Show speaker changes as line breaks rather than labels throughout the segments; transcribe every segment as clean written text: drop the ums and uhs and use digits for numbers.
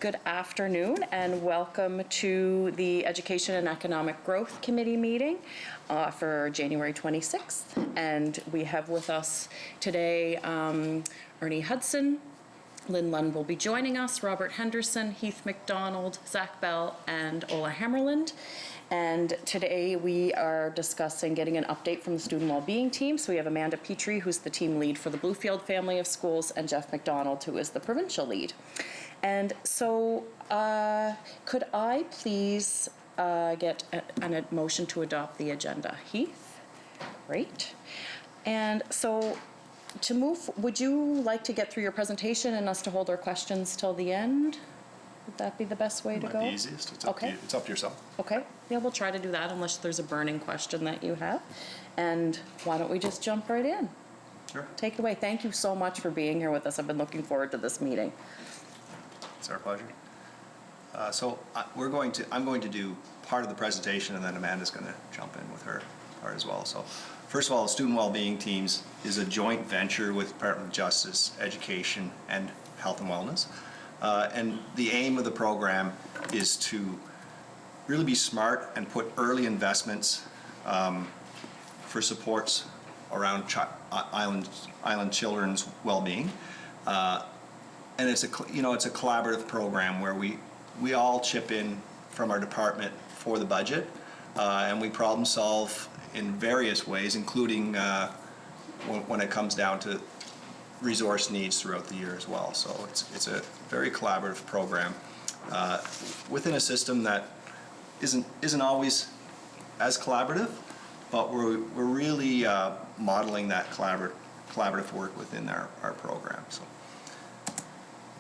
Good afternoon and welcome to the Education and Economic Growth Committee meeting for January 26th. And we have with us today Ernie Hudson, Lynn Lund will be joining us, Robert Henderson, Heath MacDonald, Zach Bell, and Ola Hammerland. And today we are discussing getting an update from the Student Wellbeing team. So we have Amanda Petrie, who's the team lead for the Bluefield family of schools, and Geoff MacDonald, who is the provincial lead. And so could I please get a motion to adopt the agenda? Heath? Great. And so to move, would you like to get through your presentation and us to hold our questions till the end? Would that be the best way to go?
Might be easiest. It's up to you. It's up to yourself.
Okay. Yeah, we'll try to do that unless there's a burning question that you have. And why don't we just jump right in?
Sure.
Take it away. Thank you so much for being here with us. I've been looking forward to this meeting.
It's our pleasure. I'm going to do part of the presentation, and then Amanda's going to jump in with her part as well. So first of all, the Student Wellbeing Teams is a joint venture with Department of Justice, Education, and Health and Wellness. And the aim of the program is to really be smart and put early investments for supports around island children's well-being. And it's a collaborative program where we all chip in from our department for the budget, and we problem solve in various ways, including when it comes down to resource needs throughout the year as well. So it's a very collaborative program within a system that isn't always as collaborative, but we're really modeling that collaborative work within our program. So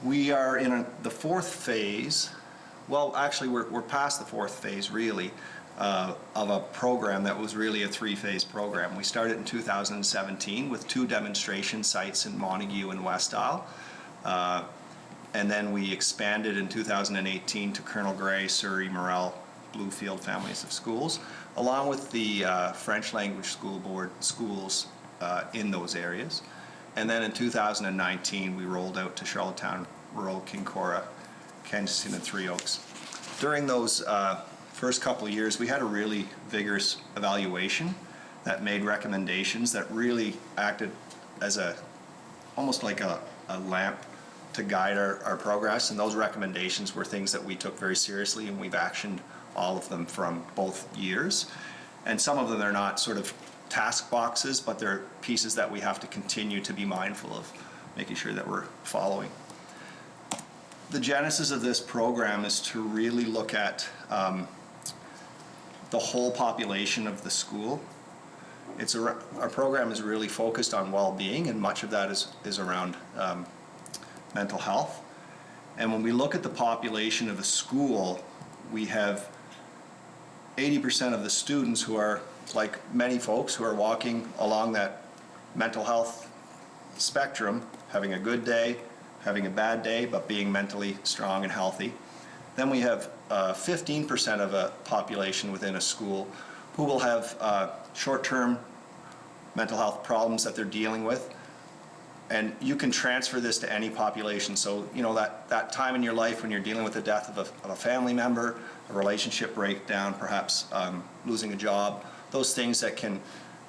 we are in the fourth phase. Well, actually, we're past the fourth phase, really, of a program that was really a three-phase program. We started in 2017 with 2 demonstration sites in Montague and West Isle. And then we expanded in 2018 to Colonel Grey, Surrey, Morel, Bluefield families of schools, along with the French language school board schools in those areas. And then in 2019, we rolled out to Charlottetown, rural Kincora, Kensington, and Three Oaks. During those first couple of years, we had a really vigorous evaluation that made recommendations that really acted as almost like a lamp to guide our progress. And those recommendations were things that we took very seriously, and we've actioned all of them from both years. And some of them are not sort of task boxes, but they're pieces that we have to continue to be mindful of, making sure that we're following. The genesis of this program is to really look at the whole population of the school. Our program is really focused on well-being, and much of that is around mental health. And when we look at the population of a school, we have 80% of the students who are, like many folks, who are walking along that mental health spectrum, having a good day, having a bad day, but being mentally strong and healthy. Then we have 15% of a population within a school who will have short-term mental health problems that they're dealing with. And you can transfer this to any population. So, that time in your life when you're dealing with the death of a family member, a relationship breakdown, perhaps losing a job, those things that can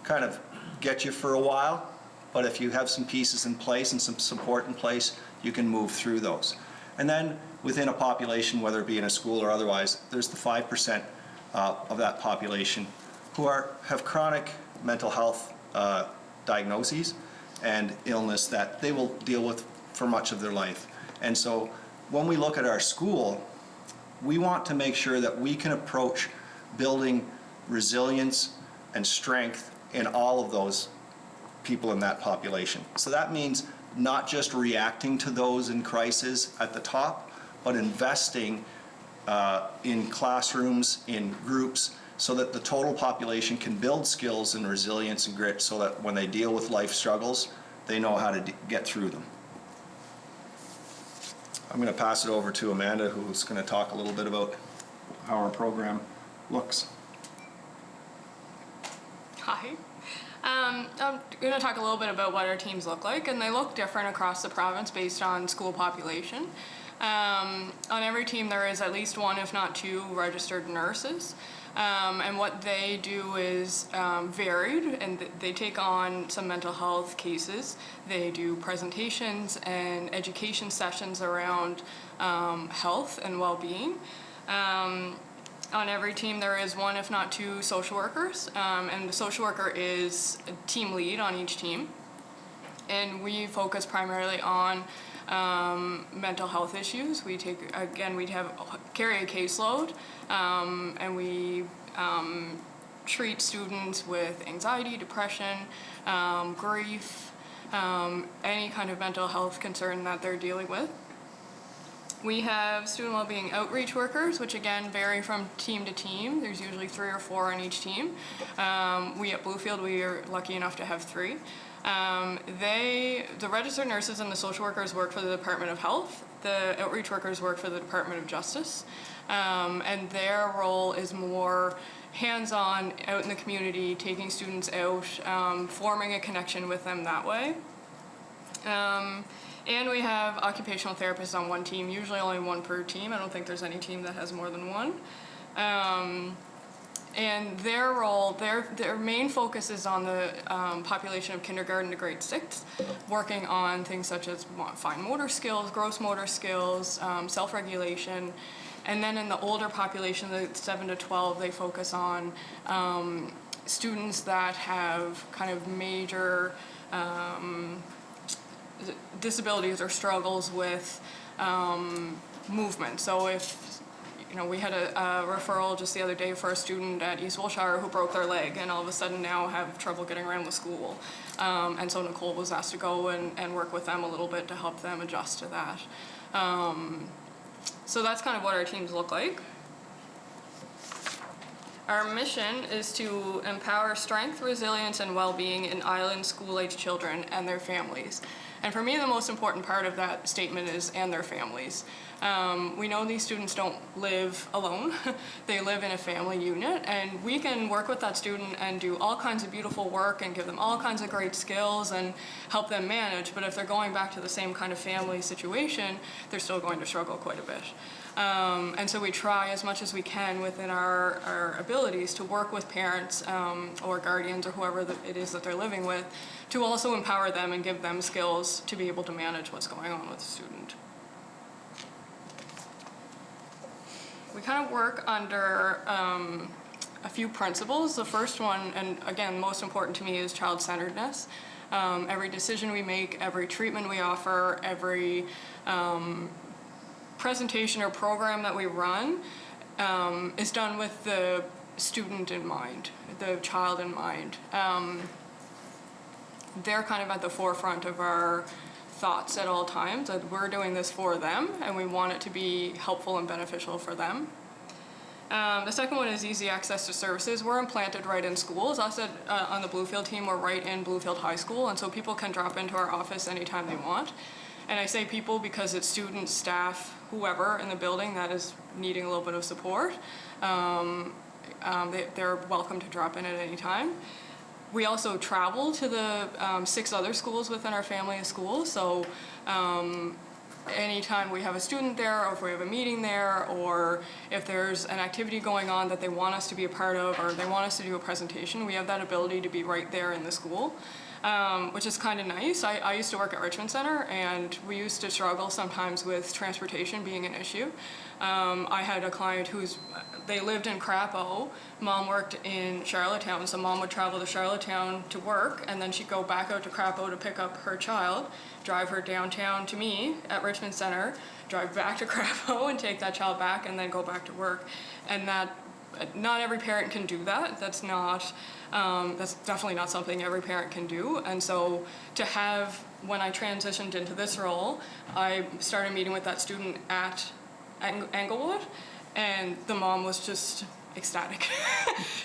kind of get you for a while, but if you have some pieces in place and some support in place, you can move through those. And then within a population, whether it be in a school or otherwise, there's the 5% of that population who have chronic mental health diagnoses and illness that they will deal with for much of their life. And so when we look at our school, we want to make sure that we can approach building resilience and strength in all of those people in that population. So that means not just reacting to those in crisis at the top, but investing in classrooms, in groups, so that the total population can build skills and resilience and grit, so that when they deal with life struggles, they know how to get through them. I'm going to pass it over to Amanda, who's going to talk a little bit about how our program looks.
Hi. I'm going to talk a little bit about what our teams look like, and they look different across the province based on school population. On every team there is at least one, if not two, registered nurses. And what they do is varied, and they take on some mental health cases. They do presentations and education sessions around health and well-being. On every team there is one, if not two, social workers, and the social worker is a team lead on each team. And we focus primarily on mental health issues. We carry a caseload, and we treat students with anxiety, depression, grief, any kind of mental health concern that they're dealing with. We have student wellbeing outreach workers, which again vary from team to team. There's usually 3 or 4 on each team. We at Bluefield, we are lucky enough to have 3. The registered nurses and the social workers work for the Department of Health. The outreach workers work for the Department of Justice. And their role is more hands-on, out in the community, taking students out, forming a connection with them that way. And we have occupational therapists on one team, usually only one per team. I don't think there's any team that has more than one. And their role, their main focus is on the population of kindergarten to grade 6, working on things such as fine motor skills, gross motor skills, self-regulation. And then in the older population, the 7 to 12, they focus on students that have kind of major disabilities or struggles with movement. So if, we had a referral just the other day for a student at East Wilshire who broke their leg and all of a sudden now have trouble getting around the school. And so Nicole was asked to go and work with them a little bit to help them adjust to that. So that's kind of what our teams look like. Our mission is to empower strength, resilience, and well-being in island school-age children and their families. And for me, the most important part of that statement is "and their families." We know these students don't live alone. They live in a family unit, and we can work with that student and do all kinds of beautiful work and give them all kinds of great skills and help them manage. But if they're going back to the same kind of family situation, they're still going to struggle quite a bit. And so we try as much as we can within our abilities to work with parents or guardians or whoever it is that they're living with to also empower them and give them skills to be able to manage what's going on with the student. We kind of work under a few principles. The first one, and again, most important to me, is child-centeredness. Every decision we make, every treatment we offer, every presentation or program that we run is done with the student in mind, the child in mind. They're kind of at the forefront of our thoughts at all times, that we're doing this for them and we want it to be helpful and beneficial for them. The second one is easy access to services. We're implanted right in schools. Us on the Bluefield team, we're right in Bluefield High School, and so people can drop into our office anytime they want. And I say people because it's students, staff, whoever in the building that is needing a little bit of support. They're welcome to drop in at any time. We also travel to the 6 other schools within our family of schools. So anytime we have a student there, or if we have a meeting there, or if there's an activity going on that they want us to be a part of, or they want us to do a presentation, we have that ability to be right there in the school. Which is kind of nice. I used to work at Richmond Center, and we used to struggle sometimes with transportation being an issue. I had a client they lived in Crapo. Mom worked in Charlottetown, so mom would travel to Charlottetown to work, and then she'd go back out to Crapo to pick up her child, drive her downtown to me at Richmond Center, drive back to Crapo and take that child back, and then go back to work. And that, not every parent can do that. That's definitely not something every parent can do. And so to have, when I transitioned into this role, I started meeting with that student at Englewood, and the mom was just ecstatic.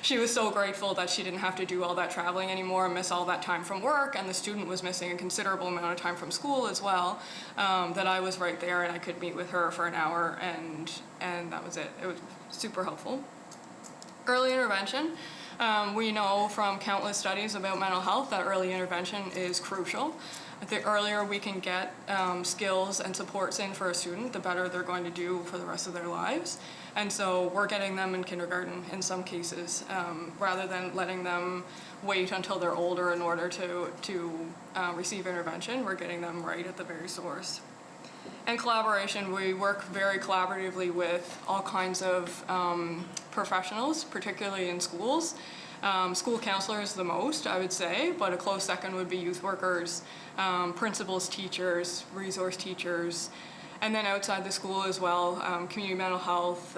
She was so grateful that she didn't have to do all that traveling anymore and miss all that time from work, and the student was missing a considerable amount of time from school as well, that I was right there and I could meet with her for an hour, and that was it. It was super helpful. Early intervention. We know from countless studies about mental health that early intervention is crucial. the earlier we can get skills and supports in for a student, the better they're going to do for the rest of their lives. And so we're getting them in kindergarten in some cases, rather than letting them wait until they're older in order to receive intervention. We're getting them right at the very source. And collaboration, we work very collaboratively with all kinds of professionals, particularly in schools. School counselors the most, I would say, but a close second would be youth workers, principals, teachers, resource teachers, and then outside the school as well, community mental health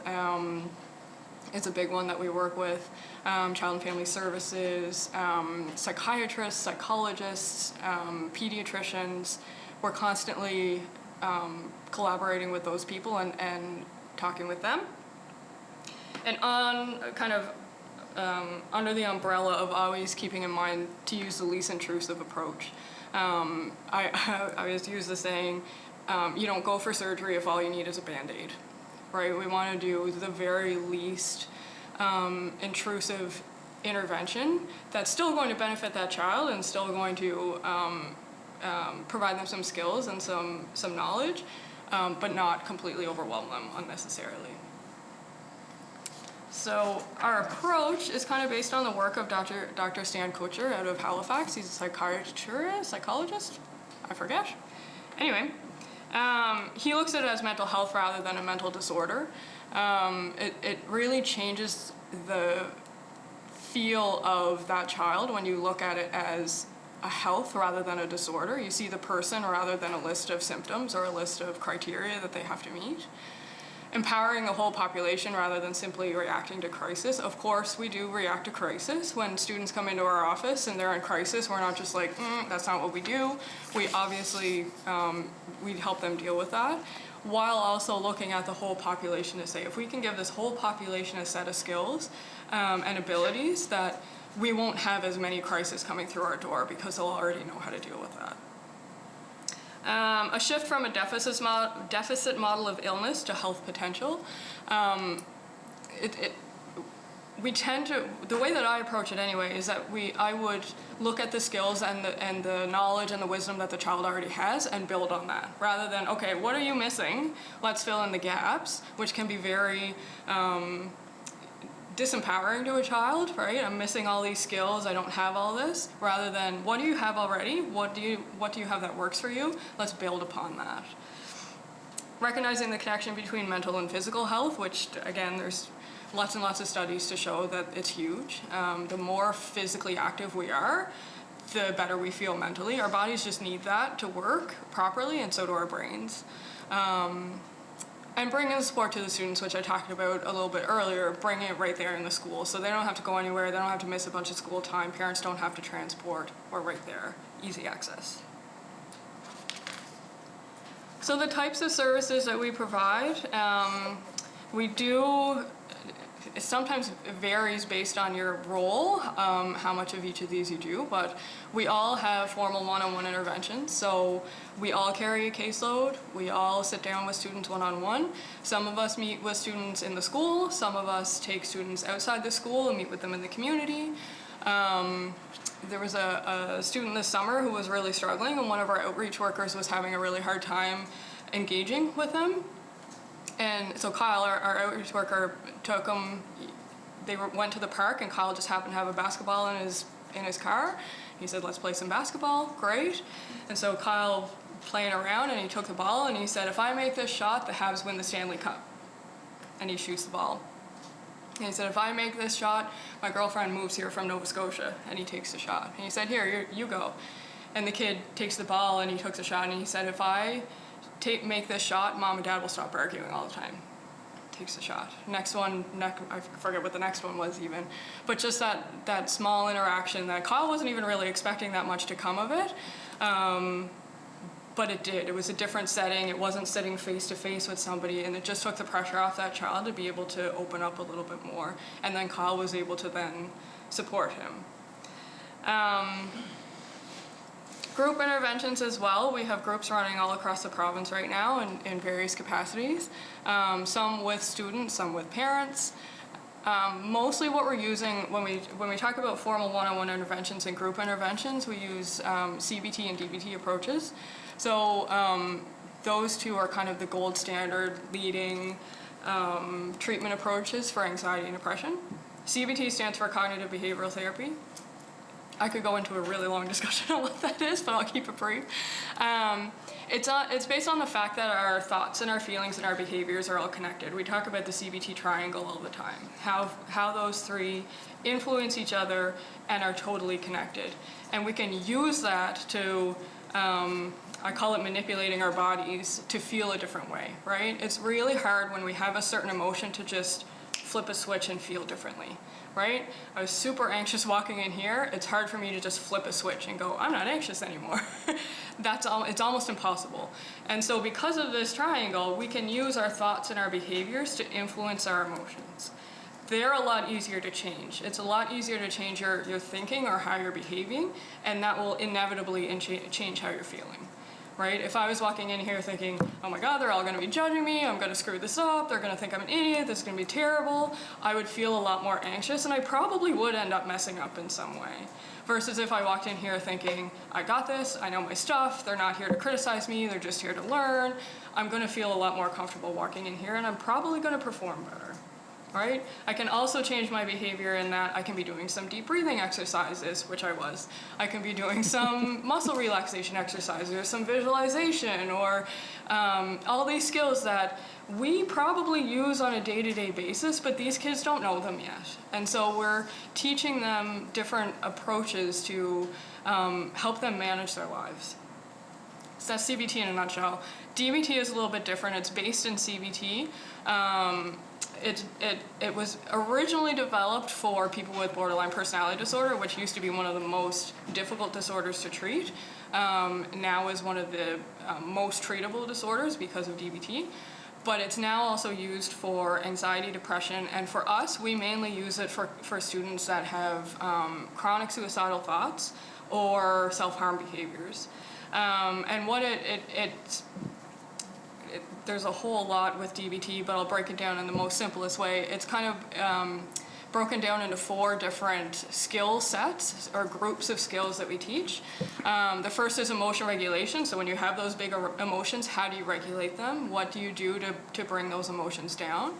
is a big one that we work with, child and family services, psychiatrists, psychologists, pediatricians. We're constantly collaborating with those people and talking with them. And on kind of under the umbrella of always keeping in mind to use the least intrusive approach. I always use the saying, you don't go for surgery if all you need is a Band-Aid, right? We want to do the very least intrusive intervention that's still going to benefit that child and still going to provide them some skills and some knowledge, but not completely overwhelm them unnecessarily. So our approach is kind of based on the work of Dr. Stan Kutcher out of Halifax. He's a psychologist, I forget. Anyway, he looks at it as mental health rather than a mental disorder. It really changes the feel of that child when you look at it as a health rather than a disorder. You see the person rather than a list of symptoms or a list of criteria that they have to meet. Empowering the whole population rather than simply reacting to crisis. Of course, we do react to crisis. When students come into our office and they're in crisis, we're not just like, that's not what we do. We obviously, we help them deal with that, while also looking at the whole population to say, if we can give this whole population a set of skills and abilities, that we won't have as many crises coming through our door because they'll already know how to deal with that. A shift from a deficit model of illness to health potential. We tend to, the way that I approach it anyway, is that I would look at the skills and the knowledge and the wisdom that the child already has and build on that, rather than, okay, what are you missing? Let's fill in the gaps, which can be very disempowering to a child, right? I'm missing all these skills, I don't have all this, rather than what do you have already? What do you have that works for you? Let's build upon that. Recognizing the connection between mental and physical health, which again, there's lots and lots of studies to show that it's huge. The more physically active we are, the better we feel mentally. Our bodies just need that to work properly, and so do our brains. And bringing the support to the students, which I talked about a little bit earlier, bringing it right there in the school. So they don't have to go anywhere, they don't have to miss a bunch of school time, parents don't have to transport, we're right there, easy access. So the types of services that we provide, we do, it sometimes varies based on your role, how much of each of these you do, but we all have formal one-on-one interventions. So we all carry a caseload, we all sit down with students one-on-one. Some of us meet with students in the school, some of us take students outside the school and meet with them in the community. There was a student this summer who was really struggling, and one of our outreach workers was having a really hard time engaging with them. And so Kyle, our outreach worker, took him, they went to the park, and Kyle just happened to have a basketball in his car. He said, let's play some basketball, great. And so Kyle playing around, and he took the ball and he said, if I make this shot, the Habs win the Stanley Cup. And he shoots the ball. And he said, if I make this shot, my girlfriend moves here from Nova Scotia, and he takes the shot. And he said, here, you go. And the kid takes the ball and he took the shot, and he said, if I make this shot, mom and dad will stop arguing all the time. Takes the shot. Next one, I forget what the next one was even, but just that small interaction that Kyle wasn't even really expecting that much to come of it, but it did. It was a different setting. It wasn't sitting face to face with somebody, and it just took the pressure off that child to be able to open up a little bit more, and then Kyle was able to then support him. Group interventions as well. We have groups running all across the province right now in various capacities. Some with students, some with parents. Mostly what we're using when we talk about formal one-on-one interventions and group interventions, we use CBT and DBT approaches. So those two are kind of the gold standard leading treatment approaches for anxiety and depression. CBT stands for cognitive behavioral therapy. I could go into a really long discussion on what that is, but I'll keep it brief. It's based on the fact that our thoughts and our feelings and our behaviors are all connected. We talk about the CBT triangle all the time, how those three influence each other and are totally connected. And we can use that to, I call it manipulating our bodies to feel a different way, right? It's really hard when we have a certain emotion to just flip a switch and feel differently, right? I was super anxious walking in here. It's hard for me to just flip a switch and go, I'm not anxious anymore. It's almost impossible. And so because of this triangle, we can use our thoughts and our behaviors to influence our emotions. They're a lot easier to change. It's a lot easier to change your thinking or how you're behaving, and that will inevitably change how you're feeling. Right? If I was walking in here thinking, oh my God, they're all going to be judging me, I'm going to screw this up, they're going to think I'm an idiot, this is going to be terrible, I would feel a lot more anxious, and I probably would end up messing up in some way. Versus if I walked in here thinking, I got this, I know my stuff, they're not here to criticize me, they're just here to learn, I'm going to feel a lot more comfortable walking in here, and I'm probably going to perform better. Right? I can also change my behavior in that I can be doing some deep breathing exercises, which I was. I can be doing some muscle relaxation exercises, or some visualization, or all these skills that we probably use on a day-to-day basis, but these kids don't know them yet. And so we're teaching them different approaches to help them manage their lives. So that's CBT in a nutshell. DBT is a little bit different. It's based in CBT. It was originally developed for people with borderline personality disorder, which used to be one of the most difficult disorders to treat. Now is one of the most treatable disorders because of DBT. But it's now also used for anxiety, depression, and for us, we mainly use it for students that have chronic suicidal thoughts or self-harm behaviors. And what there's a whole lot with DBT, but I'll break it down in the most simplest way. It's kind of broken down into 4 different skill sets or groups of skills that we teach. The first is emotion regulation. So when you have those big emotions, how do you regulate them? What do you do to bring those emotions down?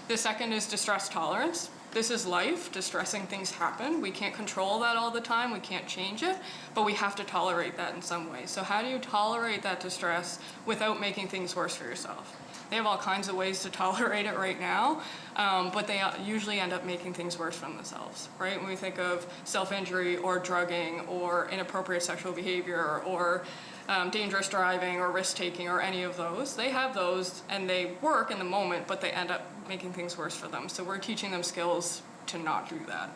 The second is distress tolerance. This is life. Distressing things happen. We can't control that all the time. We can't change it, but we have to tolerate that in some way. So how do you tolerate that distress without making things worse for yourself? They have all kinds of ways to tolerate it right now, but they usually end up making things worse for themselves, right? When we think of self-injury or drugging or inappropriate sexual behavior or dangerous driving or risk-taking or any of those, they have those and they work in the moment, but they end up making things worse for them. So we're teaching them skills to not do that.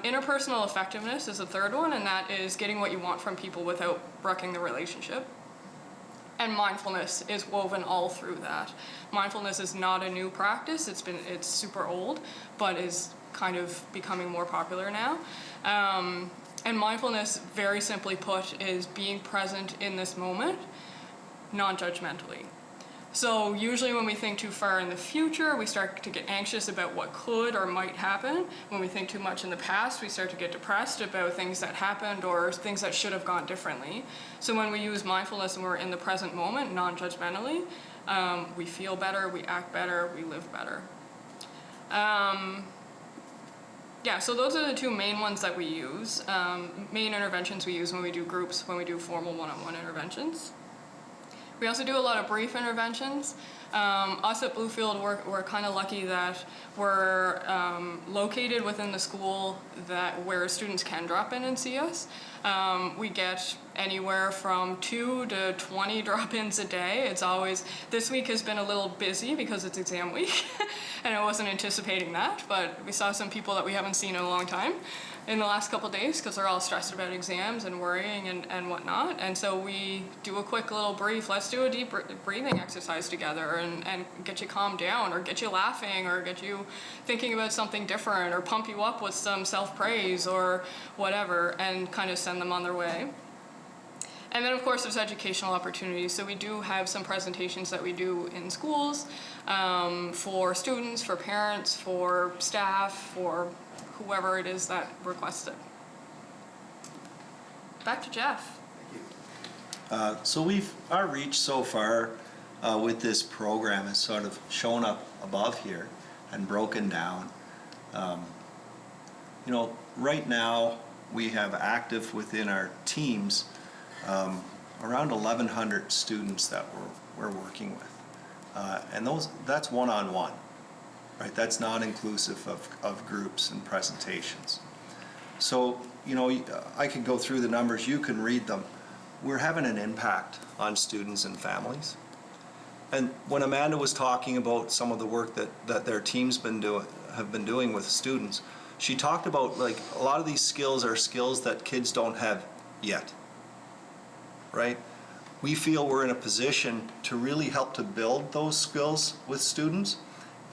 Interpersonal effectiveness is the third one, and that is getting what you want from people without wrecking the relationship. And mindfulness is woven all through that. Mindfulness is not a new practice. It's super old, but is kind of becoming more popular now. And mindfulness, very simply put, is being present in this moment, non-judgmentally. So usually when we think too far in the future, we start to get anxious about what could or might happen. When we think too much in the past, we start to get depressed about things that happened or things that should have gone differently. So when we use mindfulness and we're in the present moment, non-judgmentally, we feel better, we act better, we live better. Yeah, so those are the 2 main ones that we use. Main interventions we use when we do groups, when we do formal one-on-one interventions. We also do a lot of brief interventions. Us at Bluefield, we're kind of lucky that we're located within the school where students can drop in and see us. We get anywhere from 2 to 20 drop-ins a day. It's always, this week has been a little busy because it's exam week, and I wasn't anticipating that, but we saw some people that we haven't seen in a long time in the last couple days because they're all stressed about exams and worrying and whatnot. And so we do a quick little brief, let's do a deep breathing exercise together and get you calmed down or get you laughing or get you thinking about something different or pump you up with some self-praise or whatever and kind of send them on their way. And then, of course, there's educational opportunities. So we do have some presentations that we do in schools for students, for parents, for staff, for whoever it is that requests it. Back to Geoff.
So our reach so far with this program is sort of shown up above here and broken down. You know, right now we have active within our teams around 1,100 students that we're working with, and that's one-on-one, right? That's not inclusive of groups and presentations. So, you know, I could go through the numbers, you can read them. We're having an impact on students and families. And when Amanda was talking about some of the work that their teams have been doing with students, she talked about, like, a lot of these skills are skills that kids don't have yet, right? We feel we're in a position to really help to build those skills with students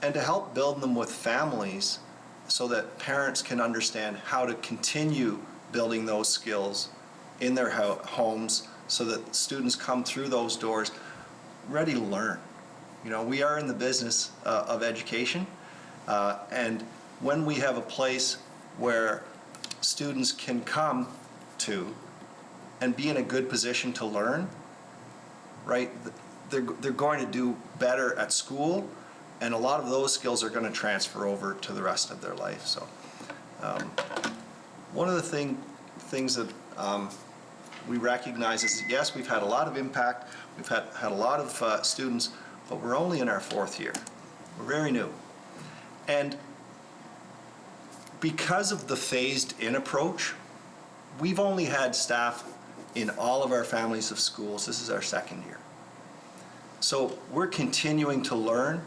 and to help build them with families so that parents can understand how to continue building those skills in their homes so that students come through those doors ready to learn. You know, we are in the business of education, and when we have a place where students can come to and be in a good position to learn, right, they're going to do better at school, and a lot of those skills are going to transfer over to the rest of their life. So one of the things that we recognize is that, yes, we've had a lot of impact, we've had a lot of students, but we're only in our 4th year. We're very new. And because of the phased-in approach, we've only had staff in all of our families of schools. This is our 2nd year. So we're continuing to learn.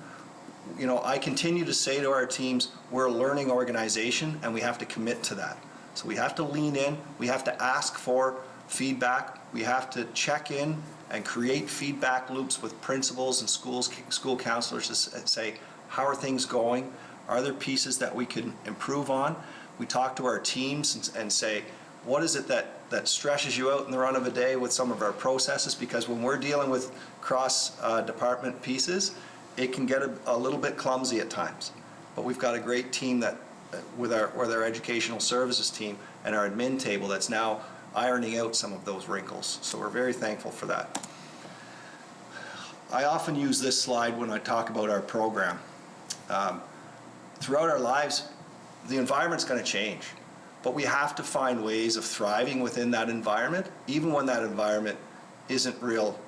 You know, I continue to say to our teams, we're a learning organization and we have to commit to that. So we have to lean in, we have to ask for feedback, we have to check in and create feedback loops with principals and school counselors to say, how are things going? Are there pieces that we can improve on? We talk to our teams and say, what is it that stresses you out in the run of a day with some of our processes? Because when we're dealing with cross-department pieces, it can get a little bit clumsy at times. But we've got a great team that, with our educational services team and our admin table, that's now ironing out some of those wrinkles. So we're very thankful for that. I often use this slide when I talk about our program. Throughout our lives, the environment's going to change, but we have to find ways of thriving within that environment, even when that environment isn't real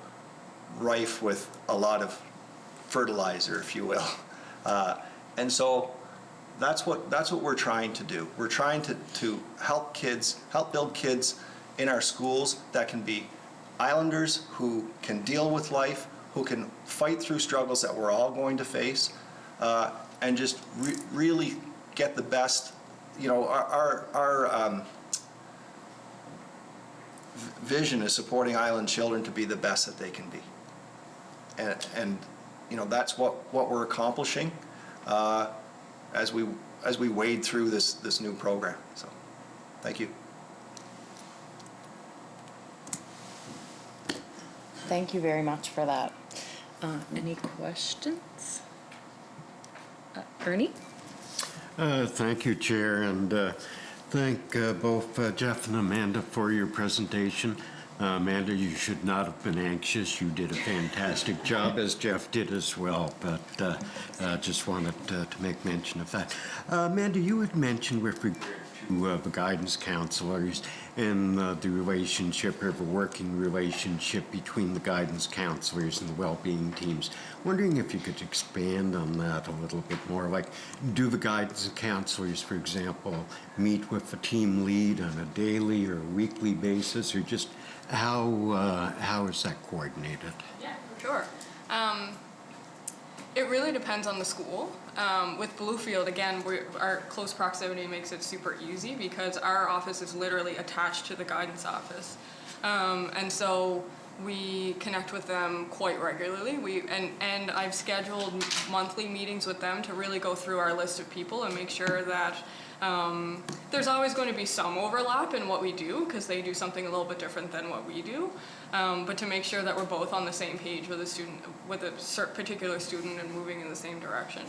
rife with a lot of fertilizer, if you will. And so that's what we're trying to do. We're trying to help build kids in our schools that can be islanders who can deal with life, who can fight through struggles that we're all going to face, and just really get the best. You know, our vision is supporting island children to be the best that they can be, and you know, that's what we're accomplishing as we wade through this new program. So, thank you.
Thank you very much for that. Any questions? Ernie?
Thank you, Chair, and thank both Geoff and Amanda for your presentation. Amanda, you should not have been anxious. You did a fantastic job, as Geoff did as well, but just wanted to make mention of that. Amanda, you had mentioned with regard to the guidance counselors and the relationship, or the working relationship between the guidance counselors and the well-being teams. Wondering if you could expand on that a little bit more. Like, do the guidance counselors, for example, meet with the team lead on a daily or weekly basis, or just how is that coordinated?
Yeah, sure. It really depends on the school. With Bluefield, again, our close proximity makes it super easy because our office is literally attached to the guidance office. And so we connect with them quite regularly. And I've scheduled monthly meetings with them to really go through our list of people and make sure that There's always going to be some overlap in what we do because they do something a little bit different than what we do. But to make sure that we're both on the same page with a student, with a particular student, and moving in the same direction.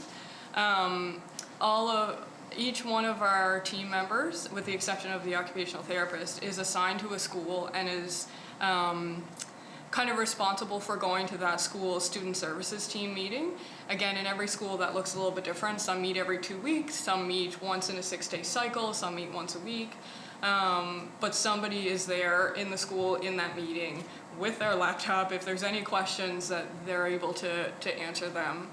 Each one of our team members, with the exception of the occupational therapist, is assigned to a school and is kind of responsible for going to that school's student services team meeting. Again, in every school that looks a little bit different. Some meet every 2 weeks, some meet once in a 6-day cycle, some meet once a week. But somebody is there in the school in that meeting with their laptop. If there's any questions, that they're able to answer them.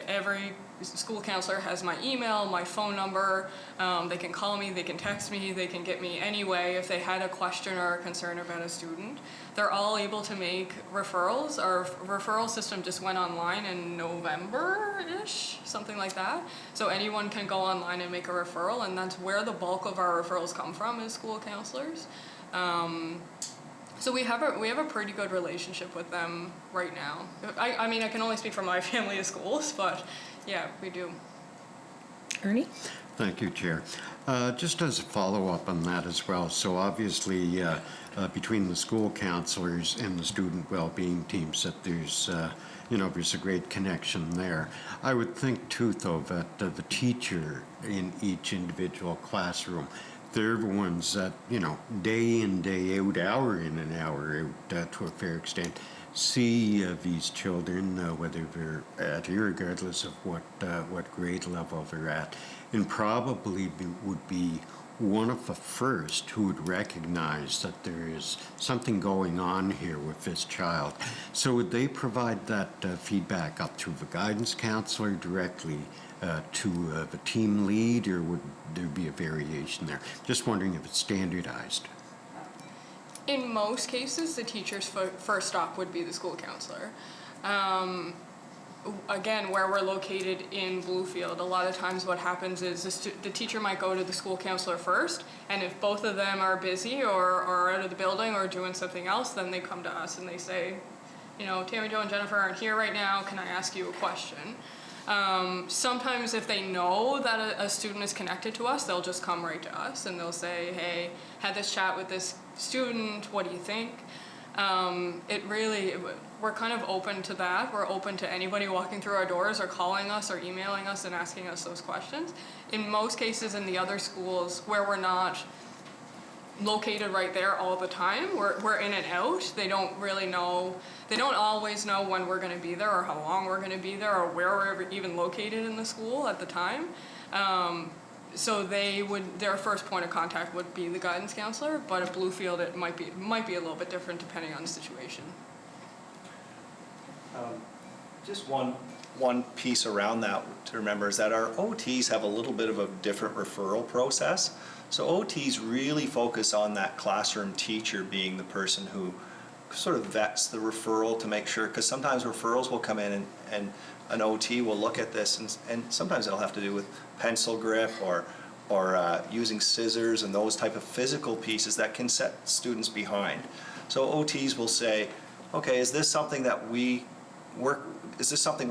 Every school counselor has my email, my phone number. They can call me, they can text me, they can get me any way if they had a question or a concern about a student. They're all able to make referrals. Our referral system just went online in November-ish, something like that. So anyone can go online and make a referral, and that's where the bulk of our referrals come from, is school counselors. So we have a pretty good relationship with them right now. I mean, I can only speak for my family of schools, but yeah, we do.
Ernie?
Thank you, Chair. Just as a follow-up on that as well, so obviously between the school counselors and the student well-being teams, that there's a great connection there. I would think too, though, that the teacher in each individual classroom, they're the ones that, day in, day out, hour in and hour out, to a fair extent, see these children, whether they're at, regardless of what grade level they're at, and probably would be one of the first who would recognize that there is something going on here with this child. So would they provide that feedback up to the guidance counselor directly to the team lead, or would there be a variation there? Just wondering if it's standardized.
In most cases, the teacher's first stop would be the school counselor. Again, where we're located in Bluefield, a lot of times what happens is the teacher might go to the school counselor first, and if both of them are busy or out of the building or doing something else, then they come to us and they say, Tammy, Jo, and Jennifer aren't here right now, can I ask you a question? Sometimes if they know that a student is connected to us, they'll just come right to us and they'll say, hey, had this chat with this student, what do you think? We're kind of open to that. We're open to anybody walking through our doors or calling us or emailing us and asking us those questions. In most cases in the other schools where we're not located right there all the time, we're in and out. They don't always know when we're going to be there or how long we're going to be there or where we're even located in the school at the time. So their first point of contact would be the guidance counselor, but at Bluefield it might be a little bit different depending on the situation.
Just one piece around that to remember is that our OTs have a little bit of a different referral process. So OTs really focus on that classroom teacher being the person who sort of vets the referral to make sure, because sometimes referrals will come in and an OT will look at this and sometimes it'll have to do with pencil grip or using scissors and those type of physical pieces that can set students behind. So OTs will say, okay, is this something we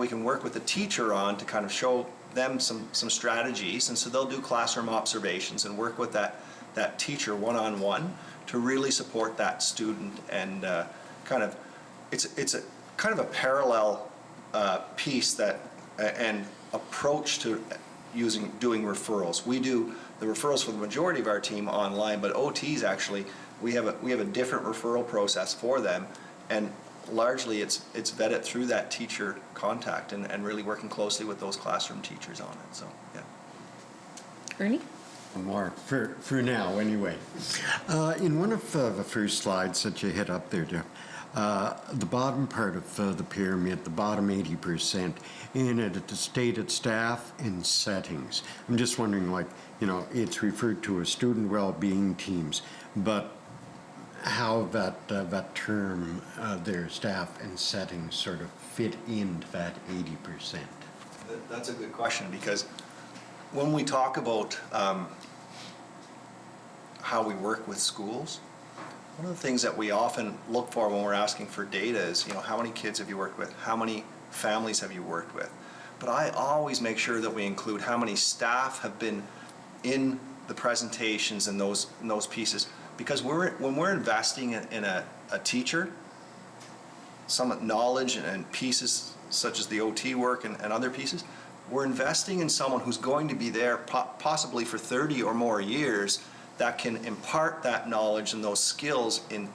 can work with the teacher on to kind of show them some strategies? And so they'll do classroom observations and work with that teacher one-on-one to really support that student, and it's a kind of a parallel piece that and approach to doing referrals. We do the referrals for the majority of our team online, but OTs actually we have a different referral process for them, and largely it's vetted through that teacher contact and really working closely with those classroom teachers on it. So yeah.
Ernie?
More for now, anyway. In one of the first slides that you hit up there, Geoff, the bottom part of the pyramid, the bottom 80%, in it stated staff and settings. I'm just wondering, it's referred to as student well-being teams, but how that term, their staff and settings, sort of fit into that 80%.
That's a good question, because when we talk about how we work with schools, one of the things that we often look for when we're asking for data is, how many kids have you worked with? How many families have you worked with? but I always make sure that we include how many staff have been in the presentations and those pieces. Because when we're investing in a teacher, some knowledge and pieces such as the OT work and other pieces, we're investing in someone who's going to be there possibly for 30 or more years that can impart that knowledge and those skills in,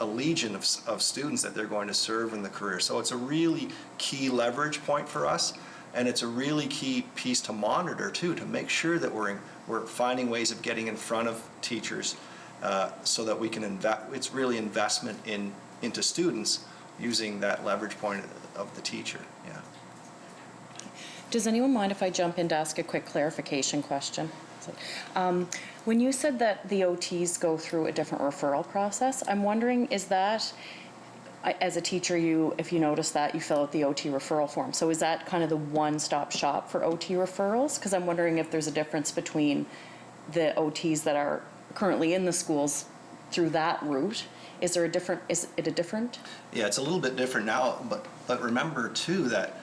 a legion of students that they're going to serve in the career. So it's a really key leverage point for us, and it's a really key piece to monitor too, to make sure that we're finding ways of getting in front of teachers so that we can it's really investment into students using that leverage point of the teacher. Yeah.
Does anyone mind if I jump in to ask a quick clarification question? When you said that the OTs go through a different referral process, I'm wondering, is that, as a teacher, if you notice that, you fill out the OT referral form. So is that kind of the one-stop shop for OT referrals? Because I'm wondering if there's a difference between the OTs that are currently in the schools through that route. Is it a different?
Yeah, it's a little bit different now, but remember too that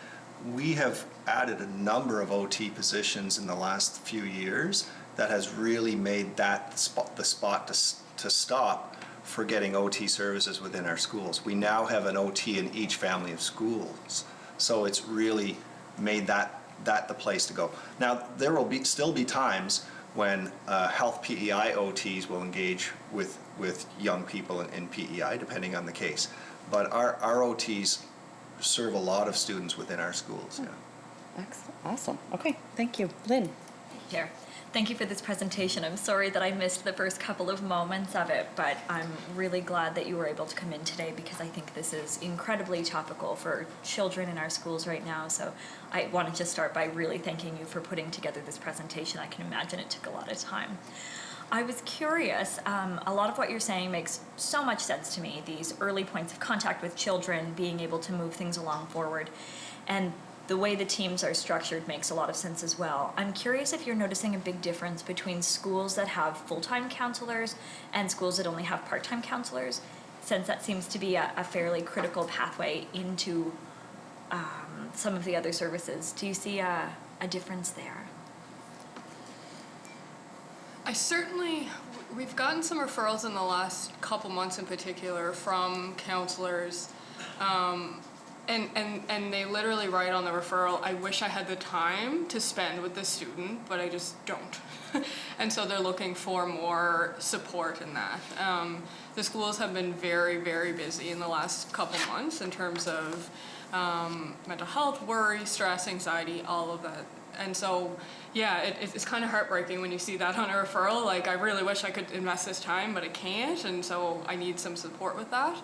we have added a number of OT positions in the last few years that has really made that the spot to stop for getting OT services within our schools. We now have an OT in each family of schools, so it's really made that the place to go. Now there will still be times when health PEI OTs will engage with young people in PEI, depending on the case. But our OTs serve a lot of students within our schools. Yeah.
Excellent. Awesome. Okay. Thank you. Lynn.
Here. Thank you for this presentation. I'm sorry that I missed the first couple of moments of it, but I'm really glad that you were able to come in today because I think this is incredibly topical for children in our schools right now. So I wanted to start by really thanking you for putting together this presentation. I can imagine it took a lot of time. I was curious, a lot of what you're saying makes so much sense to me, these early points of contact with children, being able to move things along forward, and the way the teams are structured makes a lot of sense as well. I'm curious if you're noticing a big difference between schools that have full-time counselors and schools that only have part-time counselors, since that seems to be a fairly critical pathway into some of the other services. Do you see a difference there?
We've gotten some referrals in the last couple months in particular from counselors, and they literally write on the referral, I wish I had the time to spend with this student, but I just don't. And so they're looking for more support in that. The schools have been very, very busy in the last couple months in terms of mental health, worry, stress, anxiety, all of that. And so, yeah, it's kind of heartbreaking when you see that on a referral. Like, I really wish I could invest this time, but I can't, and so I need some support with that.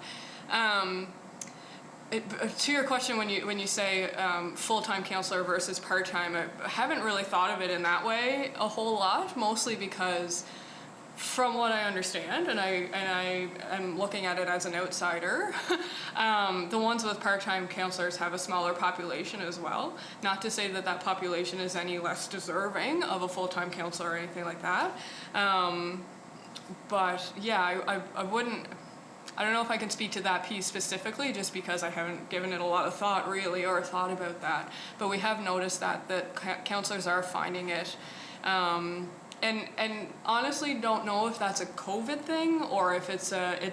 To your question, when you say full-time counselor versus part-time, I haven't really thought of it in that way a whole lot, mostly because from what I understand, and I am looking at it as an outsider, the ones with part-time counselors have a smaller population as well. Not to say that that population is any less deserving of a full-time counselor or anything like that. But yeah, I don't know if I can speak to that piece specifically, just because I haven't given it a lot of thought really, or thought about that. But we have noticed that counselors are finding it. And honestly don't know if that's a COVID thing or if it's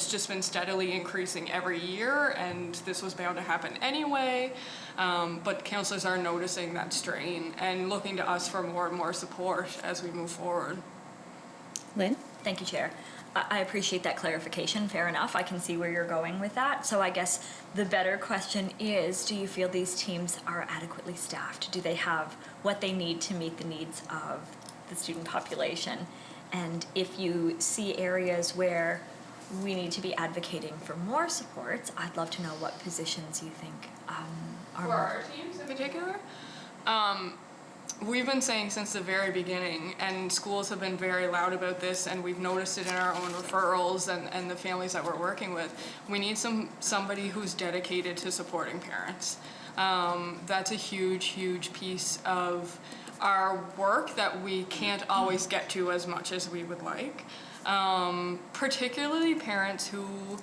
just been steadily increasing every year and this was bound to happen anyway. But counselors are noticing that strain and looking to us for more and more support as we move forward.
Lynn?
Thank you, Chair. I appreciate that clarification. Fair enough. I can see where you're going with that. So I guess the better question is, do you feel these teams are adequately staffed? Do they have what they need to meet the needs of the student population? And if you see areas where we need to be advocating for more support, I'd love to know what positions you think are
For
more.
our teams in particular? We've been saying since the very beginning, and schools have been very loud about this, and we've noticed it in our own referrals and the families that we're working with. We need somebody who's dedicated to supporting parents. That's a huge, huge piece of our work that we can't always get to as much as we would like. Particularly parents who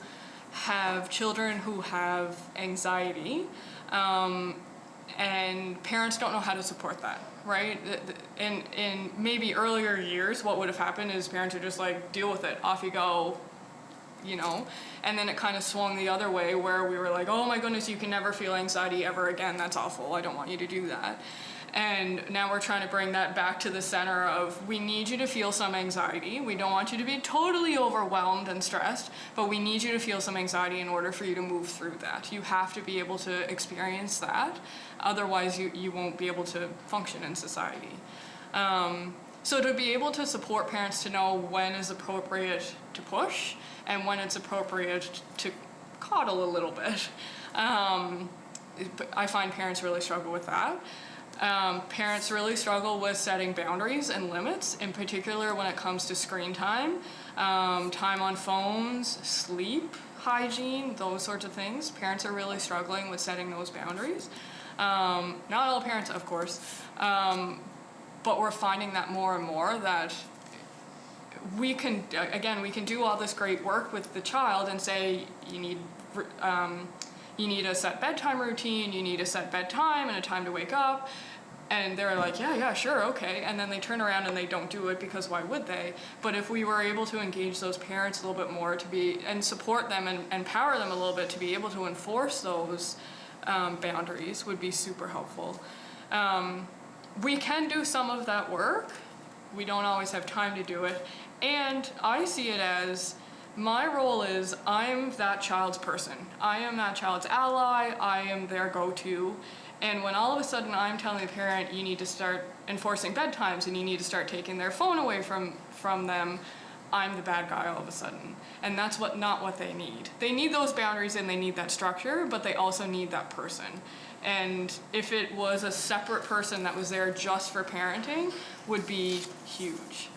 have children who have anxiety. and parents don't know how to support that, right? In maybe earlier years, what would have happened is parents are just like, deal with it, off you go, you know? And then it kind of swung the other way where we were like, oh my goodness, you can never feel anxiety ever again. That's awful. I don't want you to do that. And now we're trying to bring that back to the center of, we need you to feel some anxiety. We don't want you to be totally overwhelmed and stressed, but we need you to feel some anxiety in order for you to move through that. You have to be able to experience that. Otherwise, you won't be able to function in society. So to be able to support parents to know when is appropriate to push and when it's appropriate to coddle a little bit. I find parents really struggle with that. Parents really struggle with setting boundaries and limits, in particular when it comes to screen time, time on phones, sleep, hygiene, those sorts of things. Parents are really struggling with setting those boundaries. Not all parents, of course, but we're finding that more and more that we can do all this great work with the child and say, you need a set bedtime routine, you need a set bedtime and a time to wake up. And they're like, yeah, sure, okay. And then they turn around and they don't do it because why would they? But if we were able to engage those parents a little bit more and support them and empower them a little bit to be able to enforce those boundaries would be super helpful. We can do some of that work. We don't always have time to do it. And I see it as, my role is I'm that child's person. I am that child's ally. I am their go-to. And when all of a sudden I'm telling the parent, you need to start enforcing bedtimes and you need to start taking their phone away from them, I'm the bad guy all of a sudden. And that's not what they need. They need those boundaries and they need that structure, but they also need that person. And if it was a separate person that was there just for parenting, would be huge.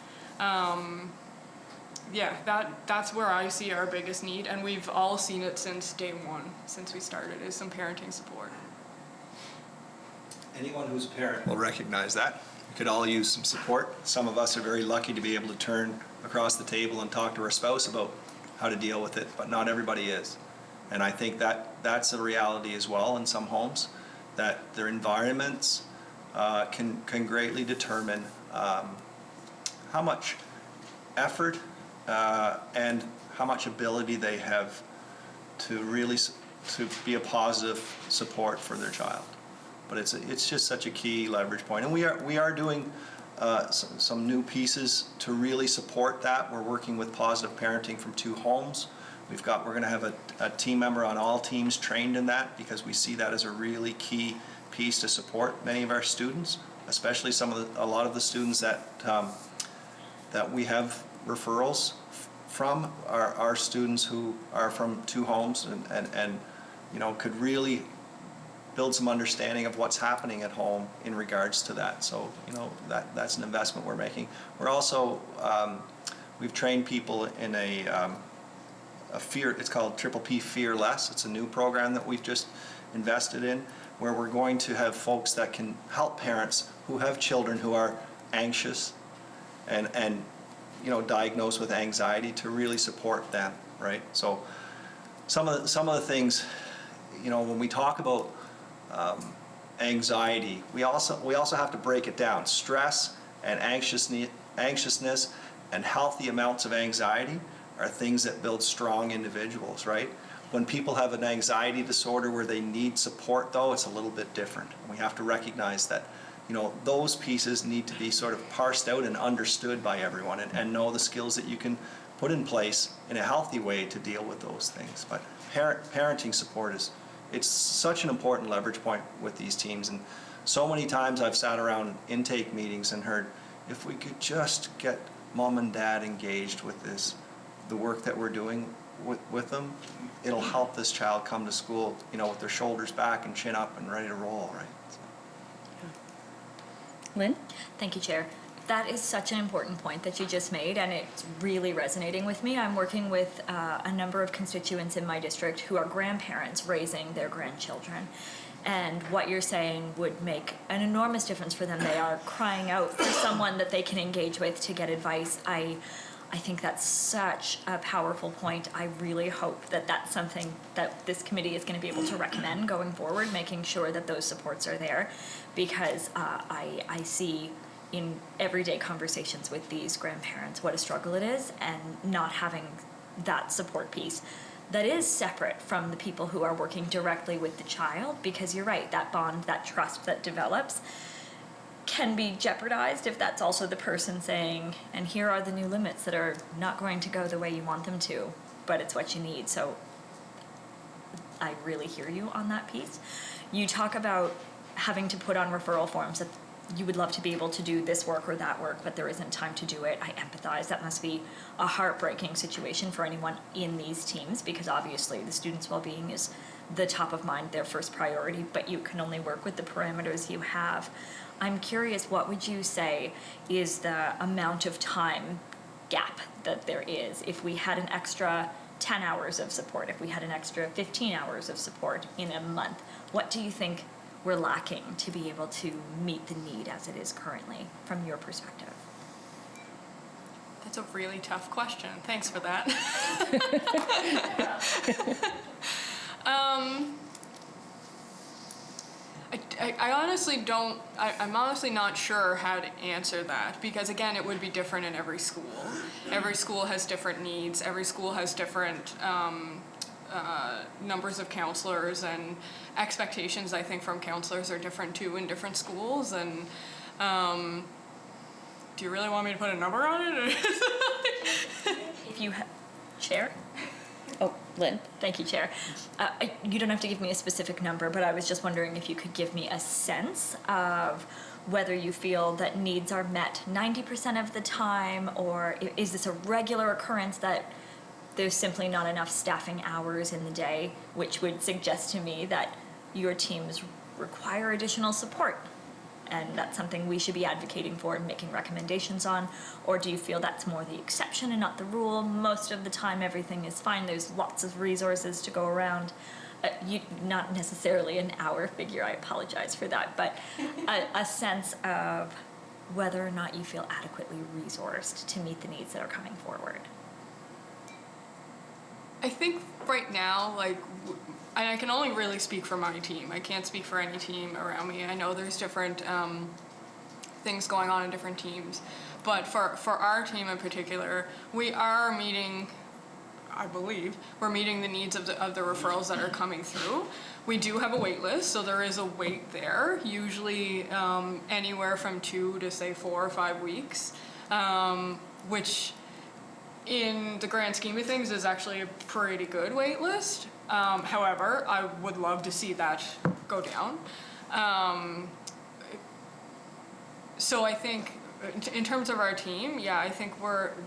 That's where I see our biggest need, and we've all seen it since day one, since we started, is some parenting support.
Anyone who's a parent will recognize that. We could all use some support. Some of us are very lucky to be able to turn across the table and talk to our spouse about how to deal with it, but not everybody is. And I think that's a reality as well in some homes, that their environments can greatly determine how much effort and how much ability they have to really to be a positive support for their child. But it's just such a key leverage point, and we are doing some new pieces to really support that. We're working with positive parenting from 2 homes. We're going to have a team member on all teams trained in that, because we see that as a really key piece to support many of our students, especially a lot of the students that we have referrals from are students who are from 2 homes and could really build some understanding of what's happening at home in regards to that. So that's an investment we're making. We're also we've trained people in a fear. It's called Triple P Fearless. It's a new program that we've just invested in, where we're going to have folks that can help parents who have children who are anxious and diagnosed with anxiety, to really support them, right? So some of the things, when we talk about anxiety, we also have to break it down. Stress and anxiousness and healthy amounts of anxiety are things that build strong individuals, right? When people have an anxiety disorder where they need support, though, it's a little bit different. We have to recognize that those pieces need to be sort of parsed out and understood by everyone, and know the skills that you can put in place in a healthy way to deal with those things. But parenting support it's such an important leverage point with these teams. And so many times I've sat around intake meetings and heard, if we could just get mom and dad engaged with the work that we're doing with them, it'll help this child come to school, with their shoulders back and chin up and ready to roll, right?
Lynn?
Thank you, Chair. That is such an important point that you just made, and it's really resonating with me. I'm working with a number of constituents in my district who are grandparents raising their grandchildren. And what you're saying would make an enormous difference for them. They are crying out for someone that they can engage with to get advice. I think that's such a powerful point. I really hope that that's something that this committee is going to be able to recommend going forward, making sure that those supports are there, because I see in everyday conversations with these grandparents what a struggle it is, and not having that support piece that is separate from the people who are working directly with the child, because you're right, that bond, that trust that develops can be jeopardized if that's also the person saying, and here are the new limits that are not going to go the way you want them to, but it's what you need. So I really hear you on that piece. You talk about having to put on referral forms, that you would love to be able to do this work or that work, but there isn't time to do it. I empathize. That must be a heartbreaking situation for anyone in these teams, because obviously the students' well-being is the top of mind, their first priority, but you can only work with the parameters you have. I'm curious, what would you say is the amount of time gap that there is if we had an extra 10 hours of support, if we had an extra 15 hours of support in a month? What do you think we're lacking to be able to meet the need as it is currently, from your perspective?
That's a really tough question. Thanks for that. I honestly don't, I'm honestly not sure how to answer that, because again, it would be different in every school. Every school has different needs. Every school has different numbers of counselors, and expectations, I think, from counselors are different too in different schools. And do you really want me to put a number on it?
If you Chair?
Oh, Lynn?
Thank you, Chair. You don't have to give me a specific number, but I was just wondering if you could give me a sense of whether you feel that needs are met 90% of the time, or is this a regular occurrence that there's simply not enough staffing hours in the day, which would suggest to me that your teams require additional support, and that's something we should be advocating for and making recommendations on? Or do you feel that's more the exception and not the rule? Most of the time everything is fine, there's lots of resources to go around. Not necessarily an hour figure, I apologize for that, but a sense of whether or not you feel adequately resourced to meet the needs that are coming forward.
I think right now, and I can only really speak for my team. I can't speak for any team around me. I know there's different things going on in different teams, but for our team in particular, we are meeting, I believe, we're meeting the needs of the referrals that are coming through. We do have a wait list, so there is a wait there, usually anywhere from 2 to say 4 or 5 weeks, which in the grand scheme of things is actually a pretty good wait list. However, I would love to see that go down. So I think in terms of our team, yeah, I think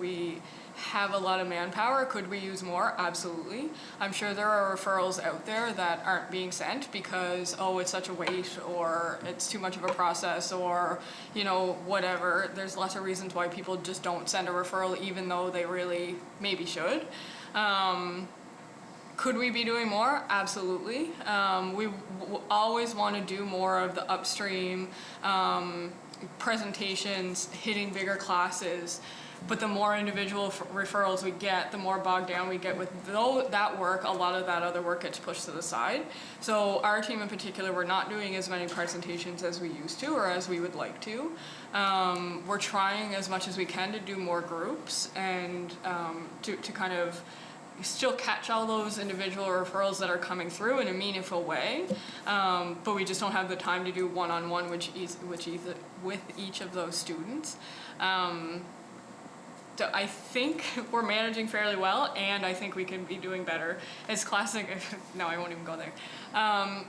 we have a lot of manpower. Could we use more? Absolutely. I'm sure there are referrals out there that aren't being sent because, oh, it's such a wait, or it's too much of a process, or, whatever. There's lots of reasons why people just don't send a referral, even though they really maybe should. Could we be doing more? Absolutely. We always want to do more of the upstream presentations, hitting bigger classes. But the more individual referrals we get, the more bogged down we get with that work. A lot of that other work gets pushed to the side. So our team in particular, we're not doing as many presentations as we used to, or as we would like to. We're trying as much as we can to do more groups, and to kind of still catch all those individual referrals that are coming through in a meaningful way. But we just don't have the time to do one-on-one with each of those students. So I think we're managing fairly well, and I think we can be doing better. It's classic, no, I won't even go there. I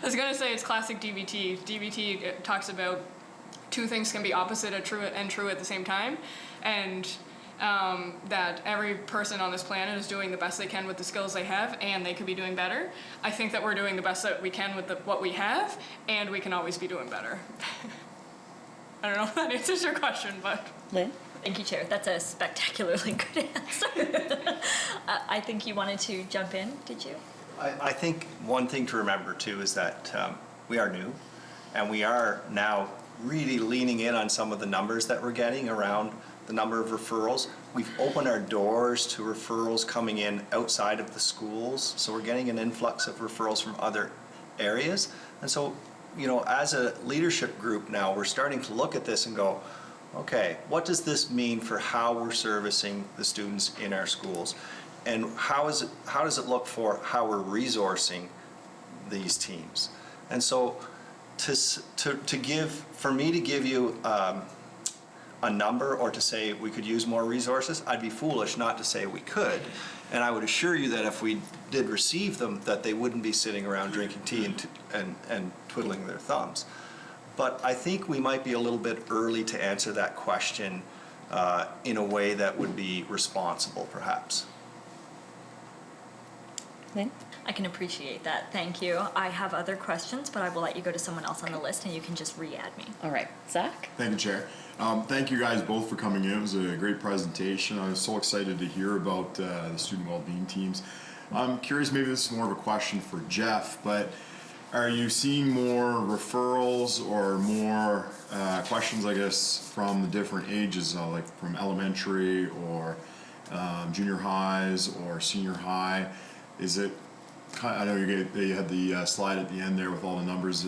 was gonna say it's classic DBT. DBT talks about two things can be opposite and true at the same time, and that every person on this planet is doing the best they can with the skills they have, and they could be doing better. I think that we're doing the best that we can with what we have, and we can always be doing better. I don't know if that answers your question, but...
Lynn?
Thank you, Chair. That's a spectacularly good answer. I think you wanted to jump in, did you?
I think one thing to remember too is that we are new, and we are now really leaning in on some of the numbers that we're getting around the number of referrals. We've opened our doors to referrals coming in outside of the schools, so we're getting an influx of referrals from other areas. And so, you know, as a leadership group now, we're starting to look at this and go, okay, what does this mean for how we're servicing the students in our schools? And how does it look for how we're resourcing these teams? And so for me to give you a number or to say we could use more resources, I'd be foolish not to say we could. And I would assure you that if we did receive them, that they wouldn't be sitting around drinking tea and twiddling their thumbs. But I think we might be a little bit early to answer that question in a way that would be responsible, perhaps.
Lynn?
I can appreciate that. Thank you. I have other questions, but I will let you go to someone else on the list and you can just re-add me.
All right, Zach?
Thank you, Chair. Thank you guys both for coming in. It was a great presentation. I was so excited to hear about the student well-being teams. I'm curious, maybe this is more of a question for Geoff, but are you seeing more referrals or more questions, I guess, from the different ages, like from elementary or junior highs or senior high? Is it, I know you had the slide at the end there with all the numbers.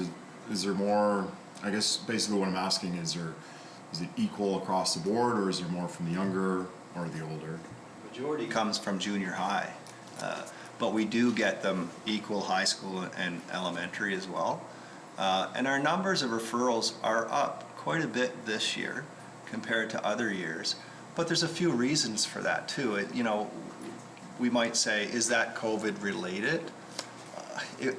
Is there more, I guess basically what I'm asking is it equal across the board, or is there more from the younger or the older?
Majority comes from junior high, but we do get them equal high school and elementary as well. And our numbers of referrals are up quite a bit this year compared to other years, but there's a few reasons for that too. You know, we might say, is that COVID related?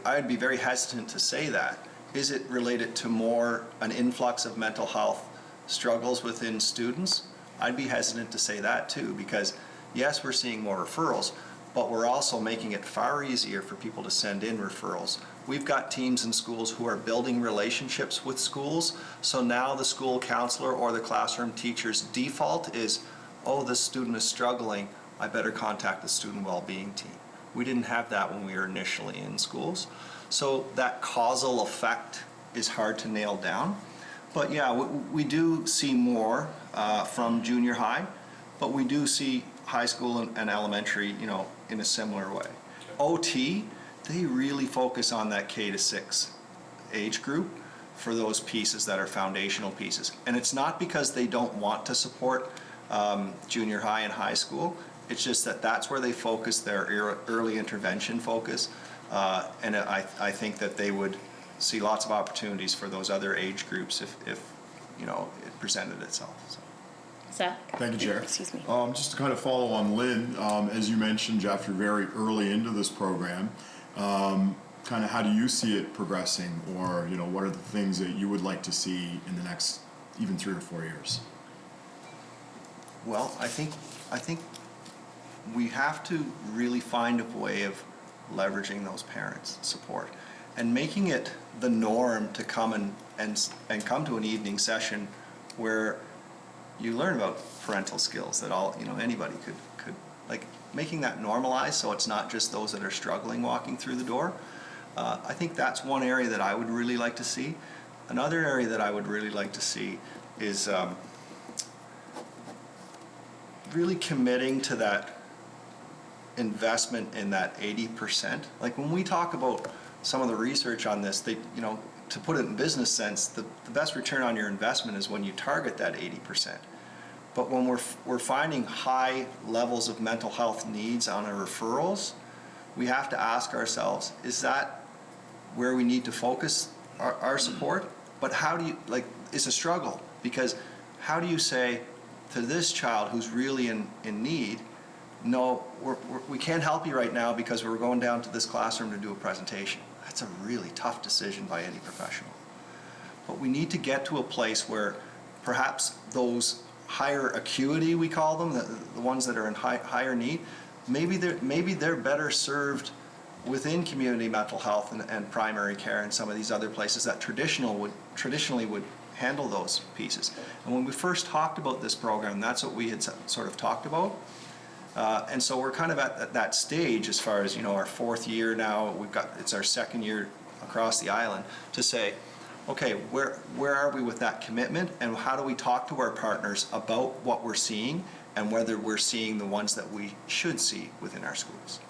I'd be very hesitant to say that. Is it related to more an influx of mental health struggles within students? I'd be hesitant to say that too, because yes, we're seeing more referrals, but we're also making it far easier for people to send in referrals. We've got teams in schools who are building relationships with schools, so now the school counselor or the classroom teacher's default is, oh, this student is struggling, I better contact the student well-being team. We didn't have that when we were initially in schools. So that causal effect is hard to nail down. But yeah, we do see more from junior high, but we do see high school and elementary, you know, in a similar way. OT, they really focus on that K to 6 age group for those pieces that are foundational pieces. And it's not because they don't want to support junior high and high school. It's just that that's where they focus their early intervention focus. And I think that they would see lots of opportunities for those other age groups if you know, it presented itself. So.
Zach?
Thank you, Chair.
Excuse me.
Just to kind of follow on Lynn, as you mentioned, Geoff, you're very early into this program. Kind of how do you see it progressing, or you know, what are the things that you would like to see in the next even 3 or 4 years?
Well, I think we have to really find a way of leveraging those parents' support and making it the norm to come and come to an evening session where you learn about parental skills that all, you know, anybody could like making that normalized, so it's not just those that are struggling walking through the door. I think that's one area that I would really like to see. Another area that I would really like to see is really committing to that investment in that 80%. Like when we talk about some of the research on this, they, you know, to put it in business sense, the best return on your investment is when you target that 80%. But when we're finding high levels of mental health needs on our referrals, we have to ask ourselves, is that where we need to focus our support? But how do you, like, it's a struggle, because how do you say to this child who's really in need, no, we can't help you right now because we're going down to this classroom to do a presentation. That's a really tough decision by any professional. But we need to get to a place where perhaps those higher acuity, we call them, the ones that are in higher need, maybe they're better served within community mental health and primary care and some of these other places that traditionally would handle those pieces. And when we first talked about this program, that's what we had sort of talked about. And so we're kind of at that stage as far as, you know, our 4th year now, it's our 2nd year across the island, to say, okay, where are we with that commitment, and how do we talk to our partners about what we're seeing and whether we're seeing the ones that we should see within our schools?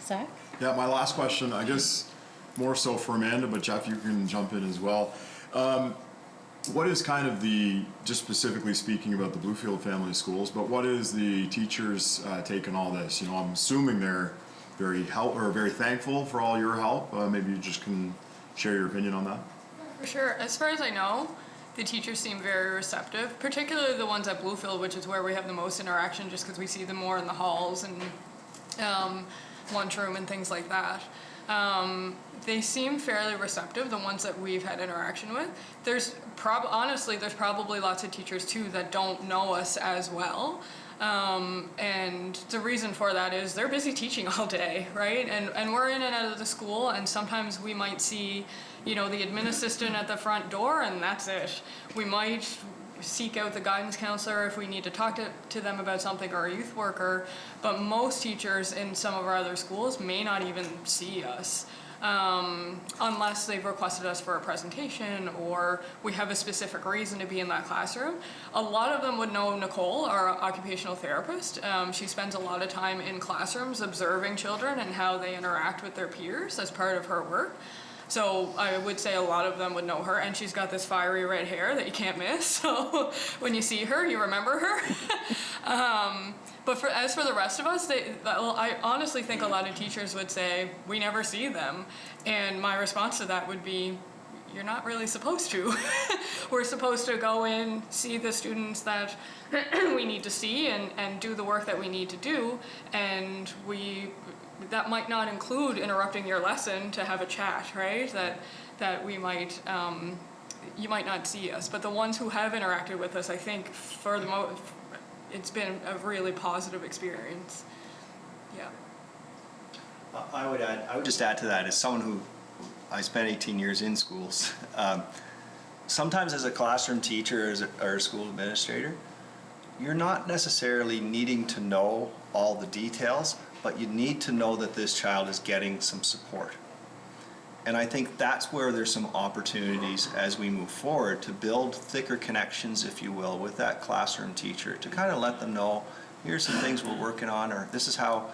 Zach?
Yeah, my last question, I guess more so for Amanda, but Geoff, you can jump in as well. What is kind of just specifically speaking about the Bluefield family of schools, but what is the teachers' take on all this? You know, I'm assuming they're very thankful for all your help. Maybe you just can share your opinion on that.
For sure. As far as I know, the teachers seem very receptive, particularly the ones at Bluefield, which is where we have the most interaction just because we see them more in the halls and lunchroom and things like that. They seem fairly receptive, the ones that we've had interaction with. Honestly, there's probably lots of teachers too that don't know us as well. And the reason for that is they're busy teaching all day, right? And we're in and out of the school, and sometimes we might see, the admin assistant at the front door, and that's it. We might seek out the guidance counselor if we need to talk to them about something, or a youth worker, but most teachers in some of our other schools may not even see us. Unless they've requested us for a presentation or we have a specific reason to be in that classroom. A lot of them would know Nicole, our occupational therapist. She spends a lot of time in classrooms observing children and how they interact with their peers as part of her work. So I would say a lot of them would know her, and she's got this fiery red hair that you can't miss. So when you see her, you remember her. But as for the rest of us, I honestly think a lot of teachers would say, we never see them. And my response to that would be, you're not really supposed to. We're supposed to go in, see the students that we need to see and do the work that we need to do. And that might not include interrupting your lesson to have a chat, right? That we might, you might not see us. But the ones who have interacted with us, I think for the most, it's been a really positive experience. Yeah.
I would just add to that, as someone who, I spent 18 years in schools, sometimes as a classroom teacher or a school administrator, you're not necessarily needing to know all the details, but you need to know that this child is getting some support. And I think that's where there's some opportunities as we move forward to build thicker connections, if you will, with that classroom teacher, to kind of let them know, here's some things we're working on, or this is how,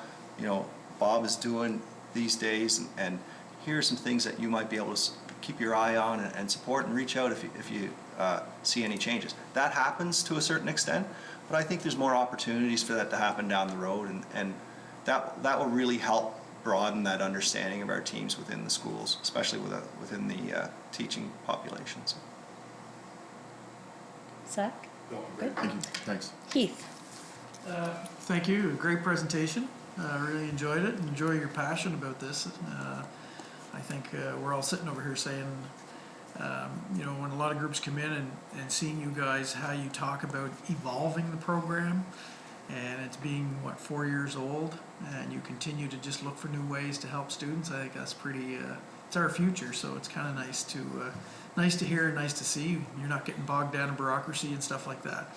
Bob is doing these days, and here's some things that you might be able to keep your eye on and support and reach out if you see any changes. That happens to a certain extent, but I think there's more opportunities for that to happen down the road, and that will really help broaden that understanding of our teams within the schools, especially within the teaching populations.
Zach? Good.
Thank you. Thanks.
Keith?
Thank you. Great presentation. Really enjoyed it. Enjoy your passion about this. I think we're all sitting over here saying, when a lot of groups come in and seeing you guys, how you talk about evolving the program, and it's being, 4 years old, and you continue to just look for new ways to help students. I think that's pretty, it's our future, so it's kind of nice to hear and nice to see. You're not getting bogged down in bureaucracy and stuff like that.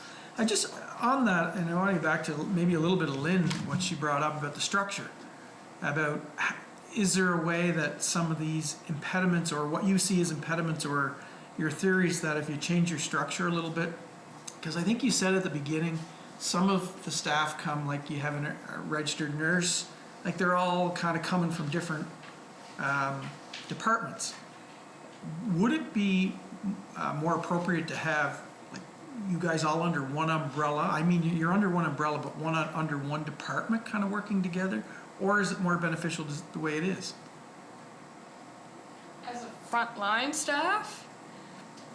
On that, and I want to get back to maybe a little bit of Lynn, what she brought up about the structure, about is there a way that some of these impediments, or what you see as impediments, or your theories that if you change your structure a little bit, because I think you said at the beginning, some of the staff come, like you have a registered nurse, like they're all kind of coming from different departments. Would it be more appropriate to have you guys all under one umbrella? I mean, you're under one umbrella, but under one department kind of working together? Or is it more beneficial just the way it is?
As a frontline staff,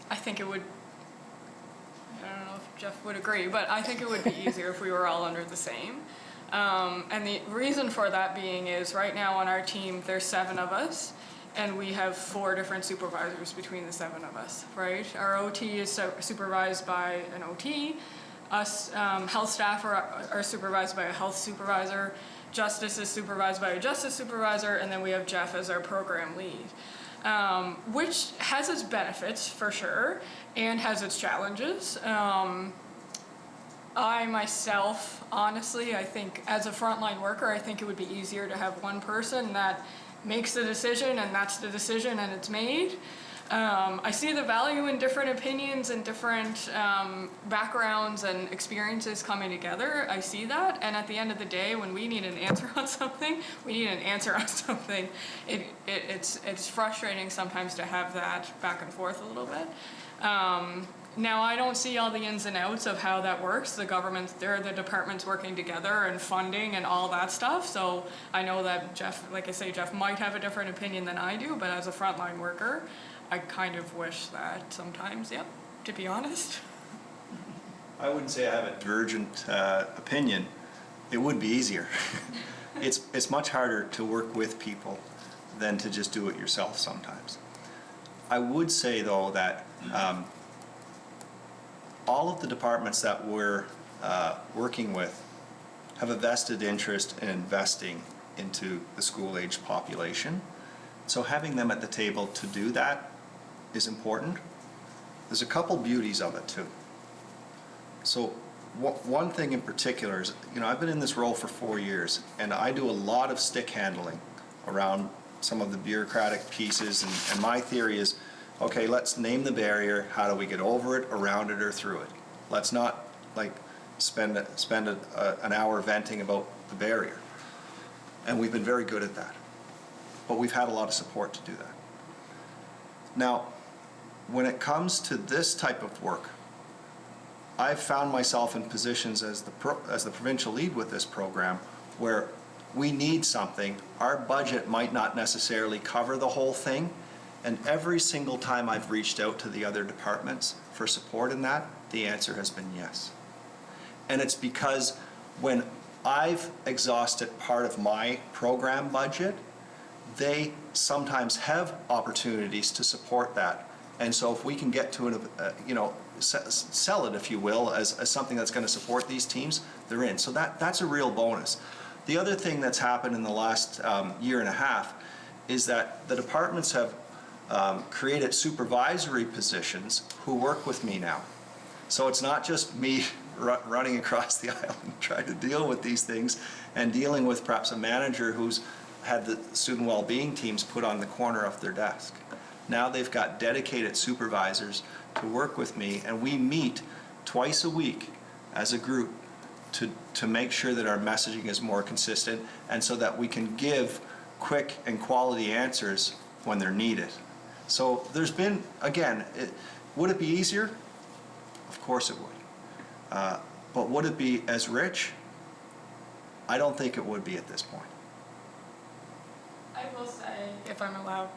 I think it would, I don't know if Geoff would agree, but I think it would be easier if we were all under the same. And the reason for that being is right now on our team, there's 7 of us, and we have 4 different supervisors between the 7 of us, right? Our OT is supervised by an OT. Us health staff are supervised by a health supervisor. Justice is supervised by a justice supervisor, and then we have Geoff as our program lead, which has its benefits for sure, and has its challenges. I myself, honestly, I think as a frontline worker, I think it would be easier to have one person that makes the decision, and that's the decision, and it's made. I see the value in different opinions and different backgrounds and experiences coming together. I see that, and at the end of the day, when we need an answer on something, we need an answer on something. It's frustrating sometimes to have that back and forth a little bit. Now, I don't see all the ins and outs of how that works. The departments working together and funding and all that stuff. So I know that Geoff, like I say, Geoff might have a different opinion than I do, but as a frontline worker, I kind of wish that sometimes, yep, to be honest.
I wouldn't say I have a divergent opinion. It would be easier. It's much harder to work with people than to just do it yourself sometimes. I would say, though, that all of the departments that we're working with have a vested interest in investing into the school-aged population. So having them at the table to do that is important. There's a couple beauties of it too. So one thing in particular is, I've been in this role for 4 years, and I do a lot of stick handling around some of the bureaucratic pieces, and my theory is, okay, let's name the barrier. How do we get over it, around it, or through it? Let's not spend an hour venting about the barrier. And we've been very good at that. But we've had a lot of support to do that. Now, when it comes to this type of work, I've found myself in positions as the provincial lead with this program where we need something. Our budget might not necessarily cover the whole thing, and every single time I've reached out to the other departments for support in that, the answer has been yes. And it's because when I've exhausted part of my program budget, they sometimes have opportunities to support that. And so if we can get to sell it, if you will, as something that's going to support these teams, they're in. So that's a real bonus. The other thing that's happened in the last year and a half is that the departments have created supervisory positions who work with me now. So it's not just me running across the island trying to deal with these things and dealing with perhaps a manager who's had the student well-being teams put on the corner of their desk. Now they've got dedicated supervisors to work with me, and we meet twice a week as a group to make sure that our messaging is more consistent, and so that we can give quick and quality answers when they're needed. So there's been, again, would it be easier? Of course it would. But would it be as rich? I don't think it would be at this point.
I will say, if I'm allowed,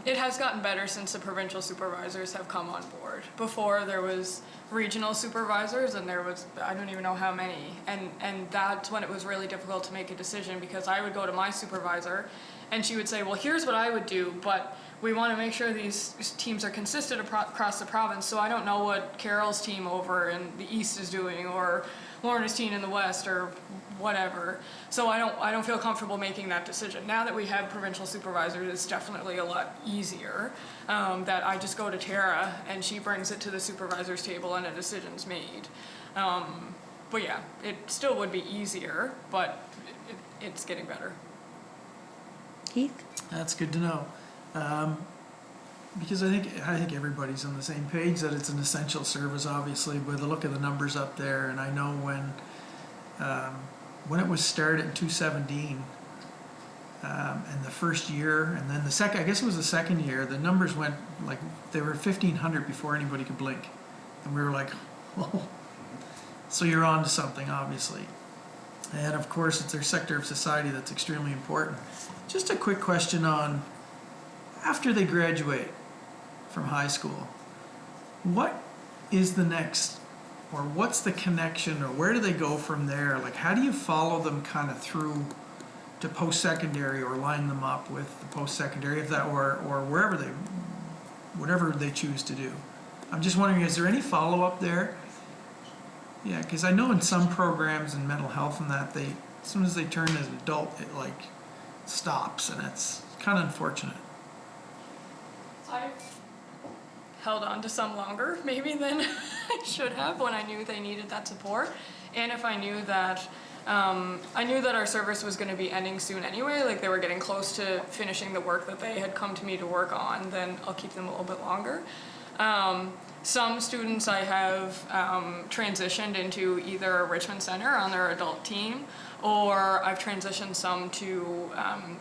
it has gotten better since the provincial supervisors have come on board. Before there was regional supervisors, and there was, I don't even know how many, and that's when it was really difficult to make a decision, because I would go to my supervisor and she would say, well, here's what I would do, but we want to make sure these teams are consistent across the province, so I don't know what Carol's team over in the east is doing, or Lorna's team in the west, or whatever. So I don't feel comfortable making that decision. Now that we have provincial supervisors, it's definitely a lot easier, that I just go to Tara and she brings it to the supervisor's table and a decision's made. But yeah, it still would be easier, but it's getting better.
Keith?
That's good to know. Because I think everybody's on the same page that it's an essential service, obviously, by the look of the numbers up there. And I know when it was started in 2017, and the first year, and then the second, I guess it was the second year, the numbers went like, they were 1,500 before anybody could blink. And we were like, oh, so you're on to something, obviously. And of course, it's their sector of society that's extremely important. Just a quick question on, after they graduate from high school, what is the next, or what's the connection, or where do they go from there? Like, how do you follow them kind of through to post-secondary, or line them up with the post-secondary, if that, or wherever whatever they choose to do? I'm just wondering, is there any follow-up there? Yeah, because I know in some programs in mental health and that, as soon as they turn as an adult, it like stops, and it's kind of unfortunate.
I've held on to some longer, maybe, than I should have, when I knew they needed that support. And if I knew that I knew that our service was going to be ending soon anyway, like they were getting close to finishing the work that they had come to me to work on, then I'll keep them a little bit longer. Some students I have transitioned into either a Richmond Center on their adult team, or I've transitioned some to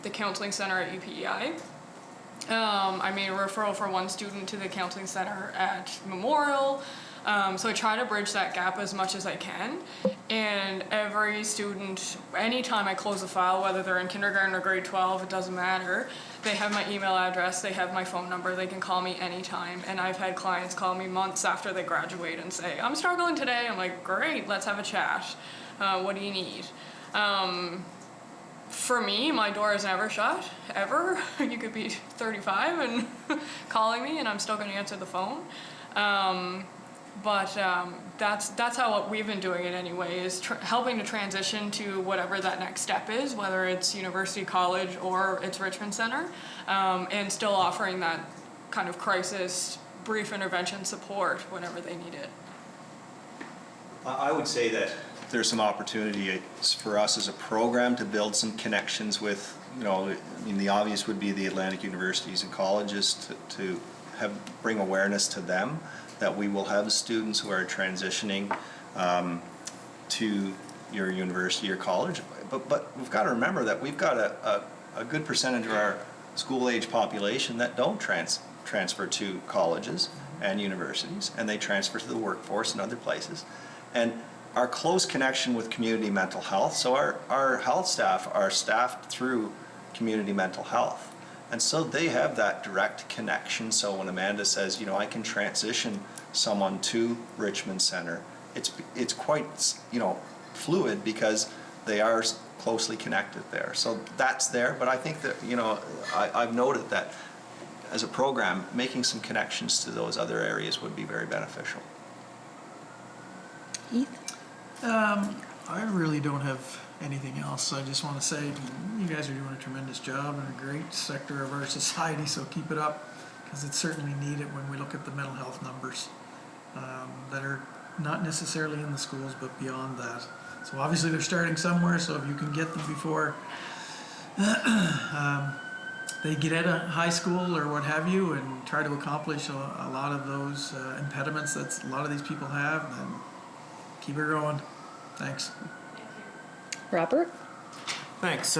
the counseling center at UPEI. I made a referral for one student to the counseling center at Memorial. So I try to bridge that gap as much as I can. And every student, anytime I close a file, whether they're in kindergarten or grade 12, it doesn't matter. They have my email address, they have my phone number, they can call me anytime. And I've had clients call me months after they graduate and say, I'm struggling today. I'm like, great, let's have a chat. What do you need? For me, my door is never shut, ever. You could be 35 and calling me and I'm still going to answer the phone. But that's how we've been doing it anyway, is helping to transition to whatever that next step is, whether it's university, college, or it's Richmond Center, and still offering that kind of crisis, brief intervention support whenever they need it.
I would say that there's some opportunity for us as a program to build some connections with, I mean, the obvious would be the Atlantic universities and colleges to bring awareness to them that we will have students who are transitioning to your university or college. But we've got to remember that we've got a good percentage of our school-age population that don't transfer to colleges and universities, and they transfer to the workforce and other places. And our close connection with community mental health, so our health staff are staffed through community mental health. And so they have that direct connection. So when Amanda says, I can transition someone to Richmond Center, it's quite, fluid because they are closely connected there. So that's there. But I think that, I've noted that as a program, making some connections to those other areas would be very beneficial.
Heath?
I really don't have anything else. I just want to say you guys are doing a tremendous job in a great sector of our society, so keep it up, because it's certainly needed when we look at the mental health numbers that are not necessarily in the schools but beyond that. So obviously they're starting somewhere, so if you can get them before they get out of high school or what have you and try to accomplish a lot of those impediments that a lot of these people have, then keep it going. Thanks.
Robert?
Thanks.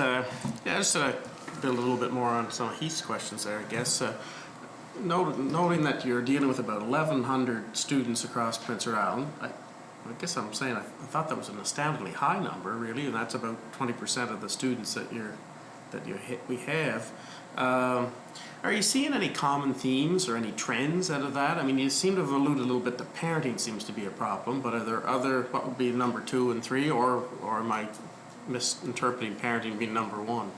Just to build a little bit more on some of Heath's questions there, I guess. Noting that you're dealing with about 1,100 students across Prince Edward Island, I guess I'm saying I thought that was an astoundingly high number, really, and that's about 20% of the students that we have. Are you seeing any common themes or any trends out of that? I mean, you seem to have alluded a little bit that parenting seems to be a problem, but are there other, what would be number 2 and 3, or am I misinterpreting parenting being number 1?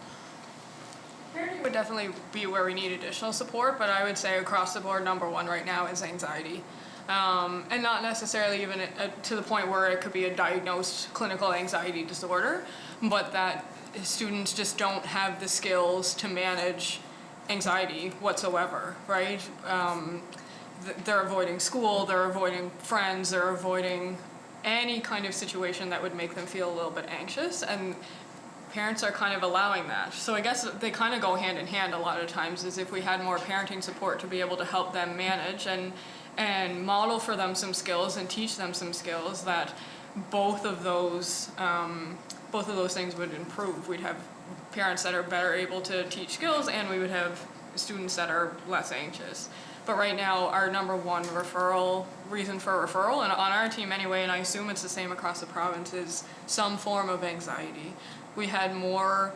Parenting would definitely be where we need additional support, but I would say across the board, number 1 right now is anxiety. And not necessarily even to the point where it could be a diagnosed clinical anxiety disorder, but that students just don't have the skills to manage anxiety whatsoever, right? They're avoiding school, they're avoiding friends, they're avoiding any kind of situation that would make them feel a little bit anxious, and parents are kind of allowing that. So I guess they kind of go hand in hand a lot of times, as if we had more parenting support to be able to help them manage and model for them some skills and teach them some skills, that both of those things would improve. We'd have parents that are better able to teach skills, and we would have students that are less anxious. But right now, our number 1 reason for referral, and on our team anyway, and I assume it's the same across the province, is some form of anxiety. We had more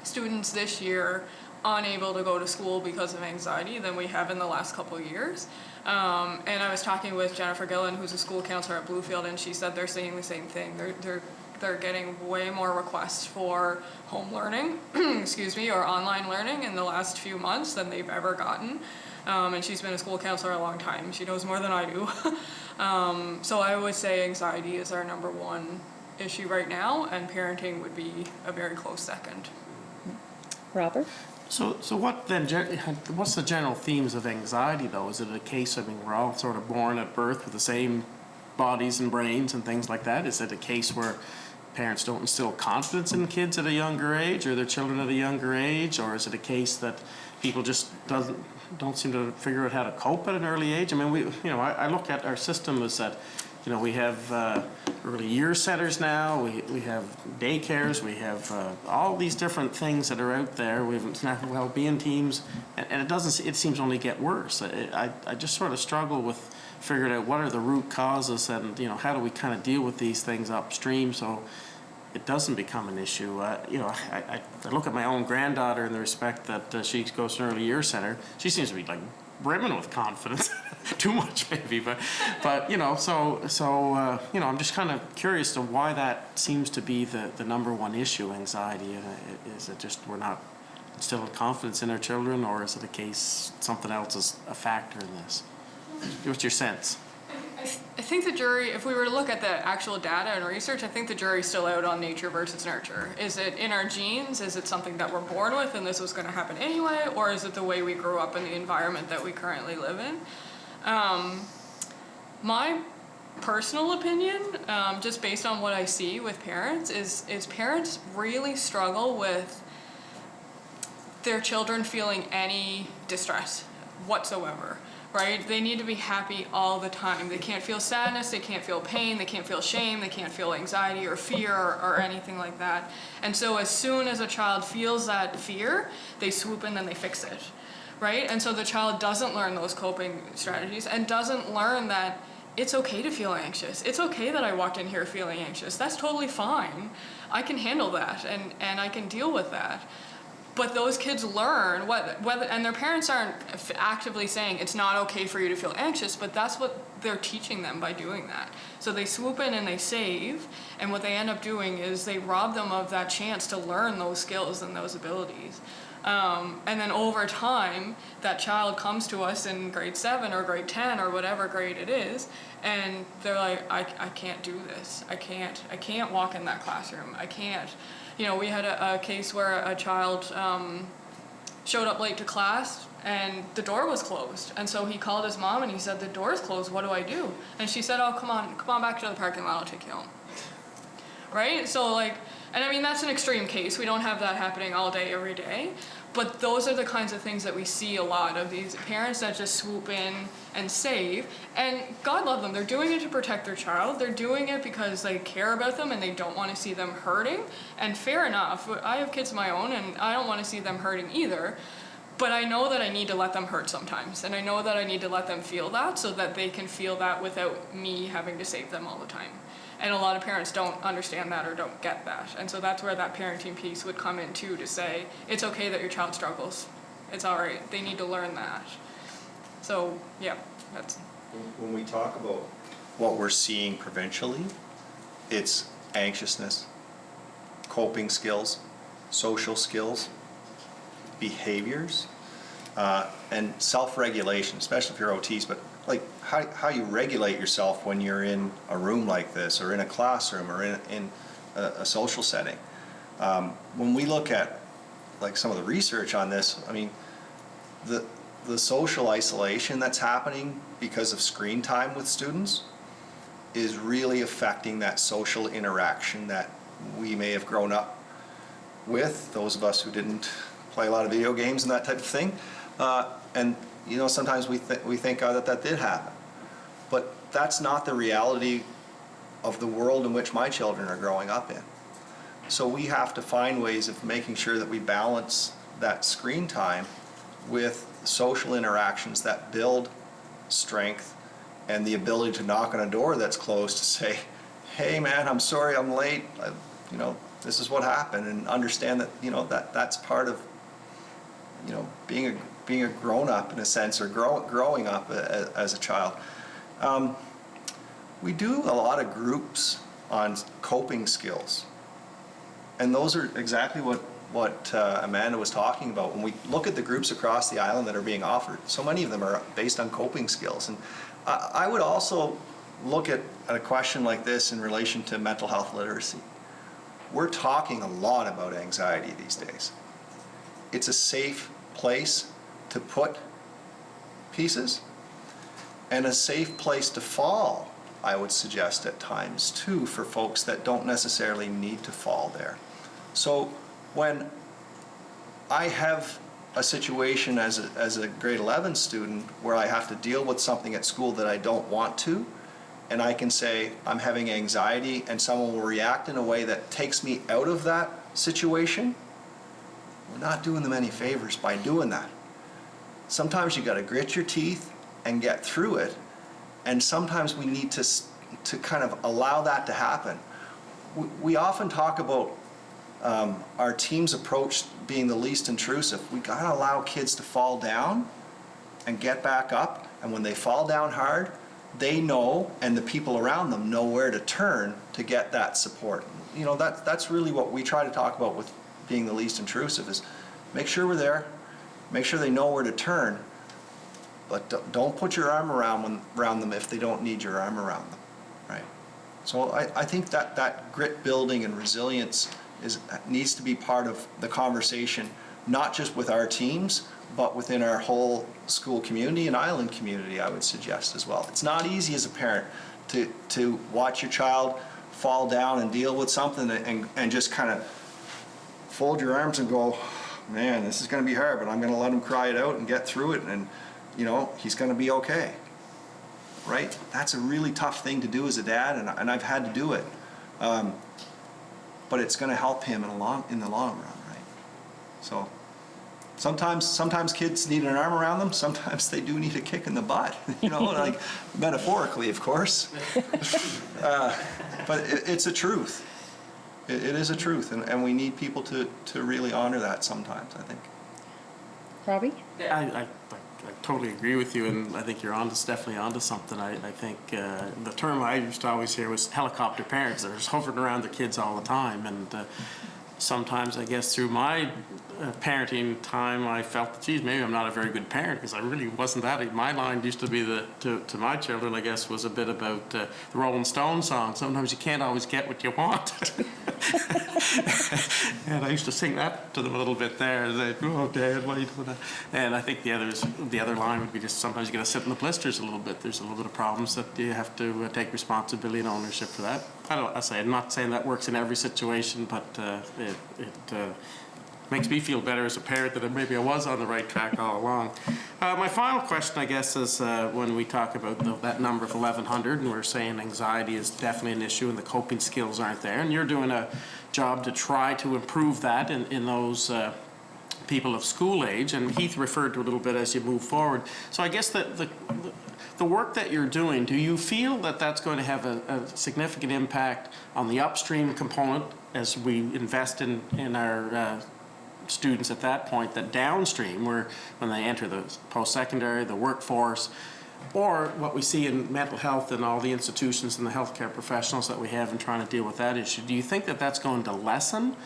students this year unable to go to school because of anxiety than we have in the last couple of years. And I was talking with Jennifer Gillen, who's a school counselor at Bluefield, and she said they're seeing the same thing. They're getting way more requests for home learning, or online learning in the last few months than they've ever gotten. And she's been a school counselor a long time. She knows more than I do. So I would say anxiety is our number 1 issue right now, and parenting would be a very close second.
Robert?
So what then? What's the general themes of anxiety, though? Is it a case of, we're all sort of born at birth with the same bodies and brains and things like that? Is it a case where parents don't instill confidence in kids at a younger age, or their children at a younger age, or is it a case that people just don't seem to figure out how to cope at an early age? I mean, I look at our system as that, we have early year centers now, we have daycares, we have all these different things that are out there. We have well-being teams, and it seems only get worse. I just sort of struggle with figuring out what are the root causes, and how do we kind of deal with these things upstream so it doesn't become an issue. I look at my own granddaughter in the respect that she goes to an early year center. She seems to be like brimming with confidence. Too much maybe, but I'm just kind of curious to why that seems to be the number one issue, anxiety. Is it just we're not instilling confidence in our children, or is it a case something else is a factor in this? What's your sense?
I think the jury, if we were to look at the actual data and research, I think the jury's still out on nature versus nurture. Is it in our genes? Is it something that we're born with and this was going to happen anyway? Or is it the way we grew up in the environment that we currently live in? My personal opinion, just based on what I see with parents, is parents really struggle with their children feeling any distress whatsoever. Right? They need to be happy all the time. They can't feel sadness, they can't feel pain, they can't feel shame, they can't feel anxiety or fear or anything like that. And so as soon as a child feels that fear, they swoop in and they fix it. Right? And so the child doesn't learn those coping strategies and doesn't learn that it's okay to feel anxious. It's okay that I walked in here feeling anxious. That's totally fine. I can handle that and I can deal with that. But those kids learn whether, and their parents aren't actively saying it's not okay for you to feel anxious, but that's what they're teaching them by doing that. So they swoop in and they save, and what they end up doing is they rob them of that chance to learn those skills and those abilities. And then over time, that child comes to us in grade 7 or grade 10 or whatever grade it is, and they're like, I can't do this. I can't walk in that classroom. I can't. We had a case where a child showed up late to class and the door was closed. And so he called his mom and he said, the door's closed, what do I do? And she said, oh, come on back to the parking lot, I'll take you home. Right? So and I mean, that's an extreme case. We don't have that happening all day, every day. But those are the kinds of things that we see a lot of, these parents that just swoop in and save. And God love them. They're doing it to protect their child. They're doing it because they care about them and they don't want to see them hurting. And fair enough. I have kids of my own and I don't want to see them hurting either. But I know that I need to let them hurt sometimes. And I know that I need to let them feel that so that they can feel that without me having to save them all the time. And a lot of parents don't understand that or don't get that. And so that's where that parenting piece would come in too, to say, it's okay that your child struggles. It's all right. They need to learn that. So, yeah, that's...
When we talk about what we're seeing provincially, it's anxiousness, coping skills, social skills, behaviors, and self-regulation, especially if you're OTs, but like how you regulate yourself when you're in a room like this or in a classroom or in a social setting. When we look at like some of the research on this, I mean, the social isolation that's happening because of screen time with students is really affecting that social interaction that we may have grown up with, those of us who didn't play a lot of video games and that type of thing. And sometimes we think that did happen. But that's not the reality of the world in which my children are growing up in. So we have to find ways of making sure that we balance that screen time with social interactions that build strength and the ability to knock on a door that's closed to say, hey man, I'm sorry I'm late, this is what happened, and understand that that's part of being a grown-up in a sense, or growing up as a child. We do a lot of groups on coping skills, and those are exactly what Amanda was talking about. When we look at the groups across the island that are being offered, so many of them are based on coping skills. And I would also look at a question like this in relation to mental health literacy. We're talking a lot about anxiety these days. It's a safe place to put pieces and a safe place to fall I would suggest at times too, for folks that don't necessarily need to fall there. So when I have a situation as a grade 11 student where I have to deal with something at school that I don't want to, and I can say I'm having anxiety, and someone will react in a way that takes me out of that situation, we're not doing them any favors by doing that. Sometimes you got to grit your teeth and get through it, and sometimes we need to kind of allow that to happen. We often talk about our team's approach being the least intrusive. We got to allow kids to fall down and get back up, and when they fall down hard, they know, and the people around them know where to turn to get that support. You know, that's really what we try to talk about with being the least intrusive, is make sure we're there, make sure they know where to turn, but don't put your arm around them if they don't need your arm around them, right? So I think that grit building and resilience needs to be part of the conversation, not just with our teams, but within our whole school community and island community, I would suggest as well. It's not easy as a parent to watch your child fall down and deal with something and just kind of fold your arms and go, man, this is going to be hard, but I'm going to let him cry it out and get through it, and you know, he's going to be okay, right? That's a really tough thing to do as a dad, and I've had to do it. But it's going to help him in the long run, right? So sometimes kids need an arm around them. Sometimes they do need a kick in the butt, you know, like metaphorically, of course. But it's a truth. It is a truth, and we need people to really honor that sometimes, I think.
Robbie?
I totally agree with you, and I think you're definitely onto something. I think the term I used to always hear was helicopter parents. They're just hovering around their kids all the time, and sometimes I guess through my parenting time, I felt, geez, maybe I'm not a very good parent, because I really wasn't that. My line used to be to my children, I guess, was a bit about the Rolling Stones song. Sometimes you can't always get what you want. And I used to sing that to them a little bit there. They'd, oh, Dad, why are you doing that? And I think the other line would be just sometimes you got to sit in the blisters a little bit. There's a little bit of problems that you have to take responsibility and ownership for that. I'm not saying that works in every situation, but it makes me feel better as a parent that maybe I was on the right track all along. My final question, I guess, is when we talk about that number of 1,100, and we're saying anxiety is definitely an issue and the coping skills aren't there, and you're doing a job to try to improve that in those people of school age, and Heath referred to a little bit as you move forward. So I guess the work that you're doing, do you feel that that's going to have a significant impact on the upstream component as we invest in our students at that point, that downstream, where when they enter the post-secondary, the workforce, or what we see in mental health and all the institutions and the healthcare professionals that we have in trying to deal with that issue, do you think that that's going to lessen?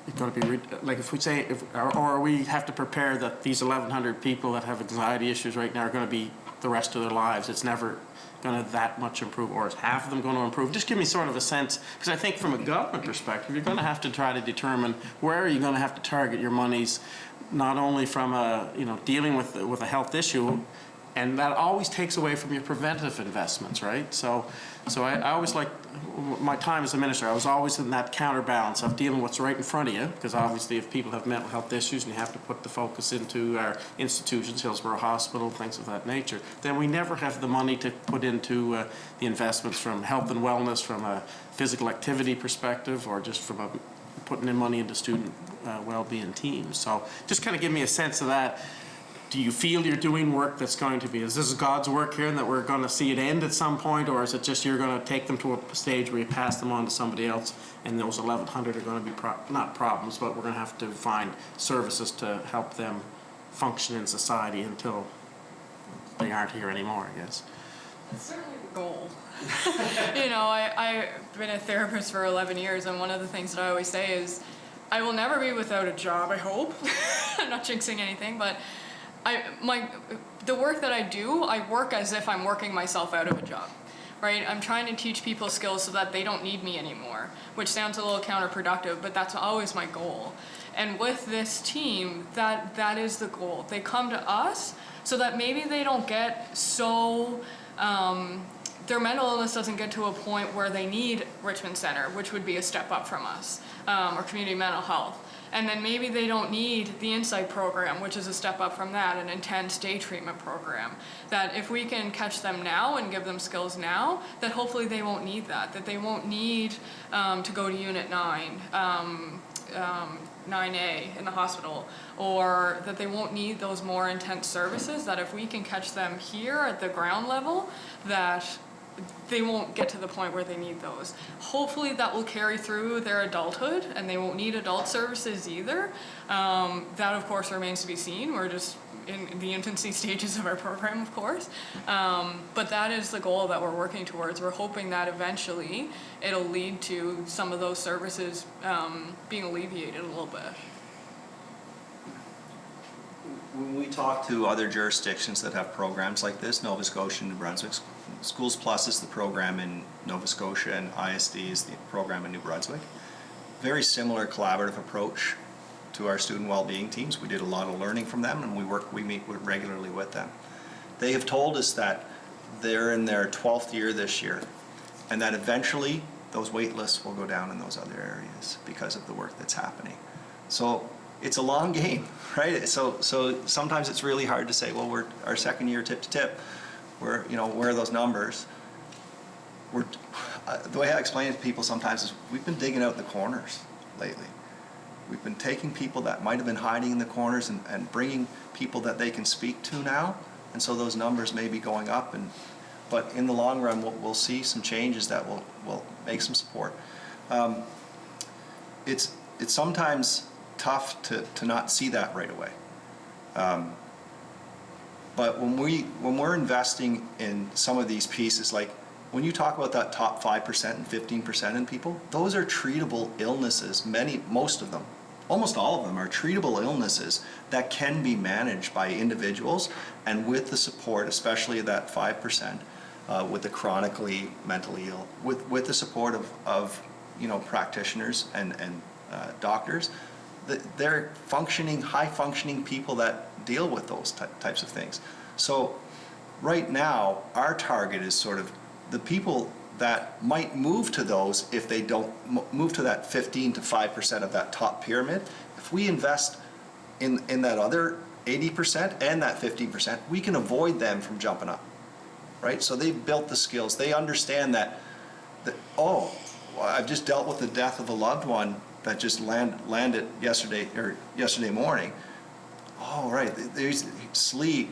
It's going to be like if we say, or we have to prepare that these 1,100 people that have anxiety issues right now are going to be the rest of their lives. It's never going to that much improve, or is half of them going to improve? Just give me sort of a sense, because I think from a government perspective, you're going to have to try to determine where are you going to have to target your monies, not only from dealing with a health issue, and that always takes away from your preventative investments, right? So I always like my time as a minister. I was always in that counterbalance of dealing with what's right in front of you, because obviously if people have mental health issues and you have to put the focus into our institutions, Hillsborough Hospital, things of that nature, then we never have the money to put into the investments from health and wellness, from a physical activity perspective, or just from putting in money into student well-being teams. So just kind of give me a sense of that. Do you feel you're doing work that's going to be, is this God's work here and that we're going to see it end at some point, or is it just you're going to take them to a stage where you pass them on to somebody else and those 1,100 are going to be, not problems, but we're going to have to find services to help them function in society until they aren't here anymore, I guess?
That's certainly the goal. I've been a therapist for 11 years, and one of the things that I always say is I will never be without a job, I hope. I'm not jinxing anything, but the work that I do, I work as if I'm working myself out of a job, right? I'm trying to teach people skills so that they don't need me anymore, which sounds a little counterproductive, but that's always my goal. And with this team, that is the goal. They come to us so that maybe they don't get so their mental illness doesn't get to a point where they need Richmond Center, which would be a step up from us, or community mental health. And then maybe they don't need the Insight program, which is a step up from that, an intense day treatment program. That if we can catch them now and give them skills now, that hopefully they won't need that they won't need to go to Unit 9, 9A in the hospital, or that they won't need those more intense services, that if we can catch them here at the ground level, that they won't get to the point where they need those. Hopefully that will carry through their adulthood and they won't need adult services either. That of course remains to be seen. We're just in the infancy stages of our program, of course. But that is the goal that we're working towards. We're hoping that eventually it'll lead to some of those services being alleviated a little bit.
When we talk to other jurisdictions that have programs like this, Nova Scotia and New Brunswick, Schools Plus is the program in Nova Scotia and ISD is the program in New Brunswick. Very similar collaborative approach to our student well-being teams. We did a lot of learning from them and we meet regularly with them. They have told us that they're in their 12th year this year and that eventually those wait lists will go down in those other areas because of the work that's happening. So it's a long game, right? So sometimes it's really hard to say, well, we're our second year tip to tip. Where are those numbers? The way I explain it to people sometimes is we've been digging out the corners lately. We've been taking people that might have been hiding in the corners and bringing people that they can speak to now, and so those numbers may be going up. But in the long run, we'll see some changes that will make some support. It's sometimes tough to not see that right away. But when we're investing in some of these pieces, like when you talk about that top 5% and 15% in people, those are treatable illnesses. Most of them, almost all of them are treatable illnesses that can be managed by individuals and with the support, especially of that 5%, with the chronically mentally ill, with the support of practitioners and doctors. They're high functioning people that deal with those types of things. So right now, our target is sort of the people that might move to those if they don't move to that 15 to 5% of that top pyramid. If we invest in that other 80% and that 15%, we can avoid them from jumping up, right? So they've built the skills. They understand that I've just dealt with the death of a loved one that just landed yesterday morning. Oh, right, there's sleep,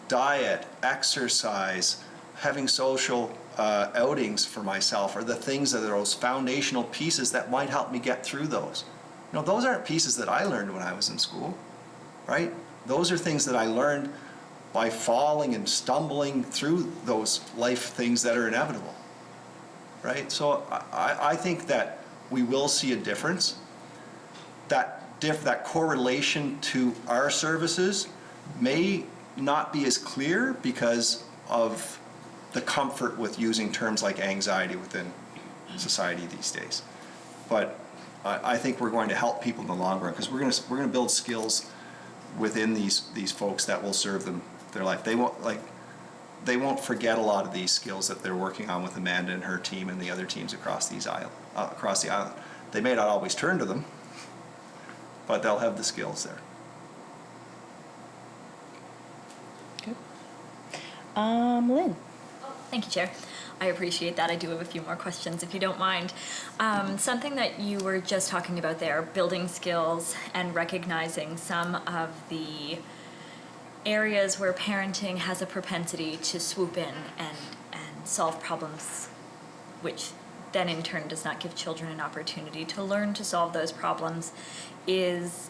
diet, exercise, having social outings for myself are the things that are those foundational pieces that might help me get through those. Those aren't pieces that I learned when I was in school, right? Those are things that I learned by falling and stumbling through those life things that are inevitable, right? So I think that we will see a difference. That correlation to our services may not be as clear because of the comfort with using terms like anxiety within society these days. But I think we're going to help people in the long run because we're going to build skills within these folks that will serve them their life. They won't forget a lot of these skills that they're working on with Amanda and her team and the other teams across the island. They may not always turn to them, but they'll have the skills there.
Good. Lynn.
Thank you, Chair. I appreciate that. I do have a few more questions, if you don't mind. Something that you were just talking about there, building skills and recognizing some of the areas where parenting has a propensity to swoop in and solve problems, which then in turn does not give children an opportunity to learn to solve those problems, is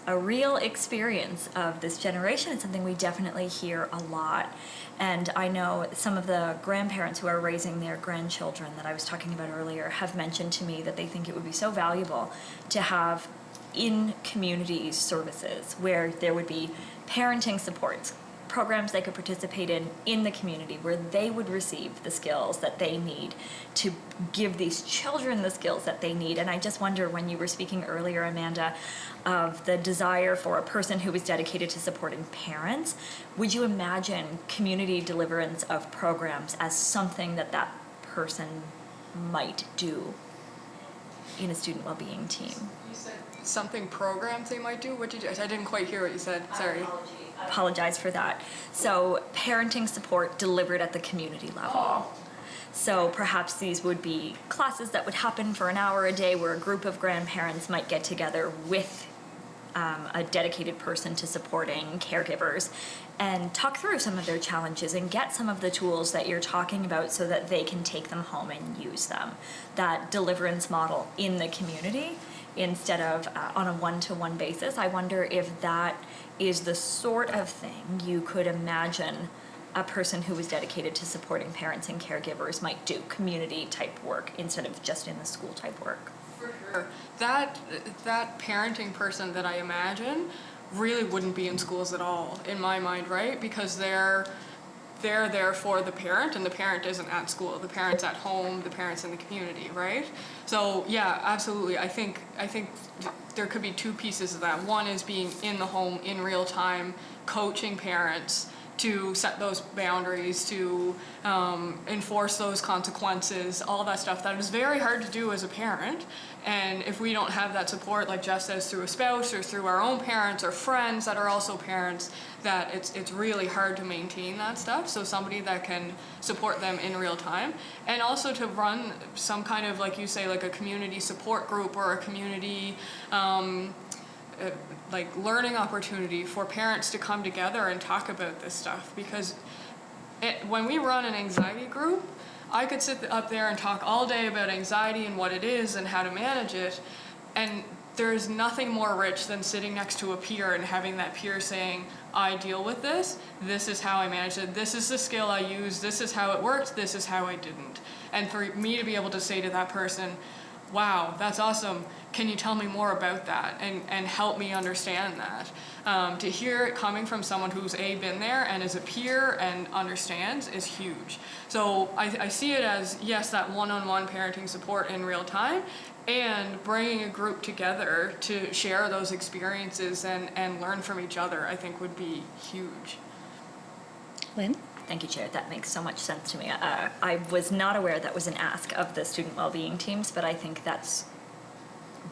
a real experience of this generation. It's something we definitely hear a lot. And I know some of the grandparents who are raising their grandchildren that I was talking about earlier have mentioned to me that they think it would be so valuable to have in community services where there would be parenting supports, programs they could participate in the community where they would receive the skills that they need to give these children the skills that they need. And I just wonder, when you were speaking earlier, Amanda, of the desire for a person who is dedicated to supporting parents, would you imagine community deliverance of programs as something that that person might do in a student well-being team?
You said something programs they might do? What did you, I didn't quite hear what you said, sorry.
I apologize for that. So parenting support delivered at the community level. So perhaps these would be classes that would happen for an hour a day where a group of grandparents might get together with a dedicated person to supporting caregivers and talk through some of their challenges and get some of the tools that you're talking about so that they can take them home and use them. That deliverance model in the community instead of on a one-to-one basis. I wonder if that is the sort of thing you could imagine a person who is dedicated to supporting parents and caregivers might do, community type work instead of just in the school type work.
For sure. That parenting person that I imagine really wouldn't be in schools at all, in my mind, right? Because they're there for the parent, and the parent isn't at school. The parent's at home, the parent's in the community, right? So yeah, absolutely. I think there could be two pieces of that. One is being in the home in real time, coaching parents to set those boundaries, to enforce those consequences, all that stuff that is very hard to do as a parent. And if we don't have that support, like Geoff says, through a spouse or through our own parents or friends that are also parents, that it's really hard to maintain that stuff. So somebody that can support them in real time, and also to run some kind of, like you say, like a community support group or a community like learning opportunity for parents to come together and talk about this stuff. Because when we run an anxiety group, I could sit up there and talk all day about anxiety and what it is and how to manage it, and there's nothing more rich than sitting next to a peer and having that peer saying, I deal with this is how I manage it, this is the skill I use, this is how it worked, this is how I didn't. And for me to be able to say to that person, wow, that's awesome, can you tell me more about that and help me understand that? To hear it coming from someone who's been there and is a peer and understands is huge. So I see it as, yes, that one-on-one parenting support in real time, and bringing a group together to share those experiences and learn from each other, I think would be huge.
Lynn?
Thank you, Chair. That makes so much sense to me. I was not aware that was an ask of the student well-being teams, but I think that's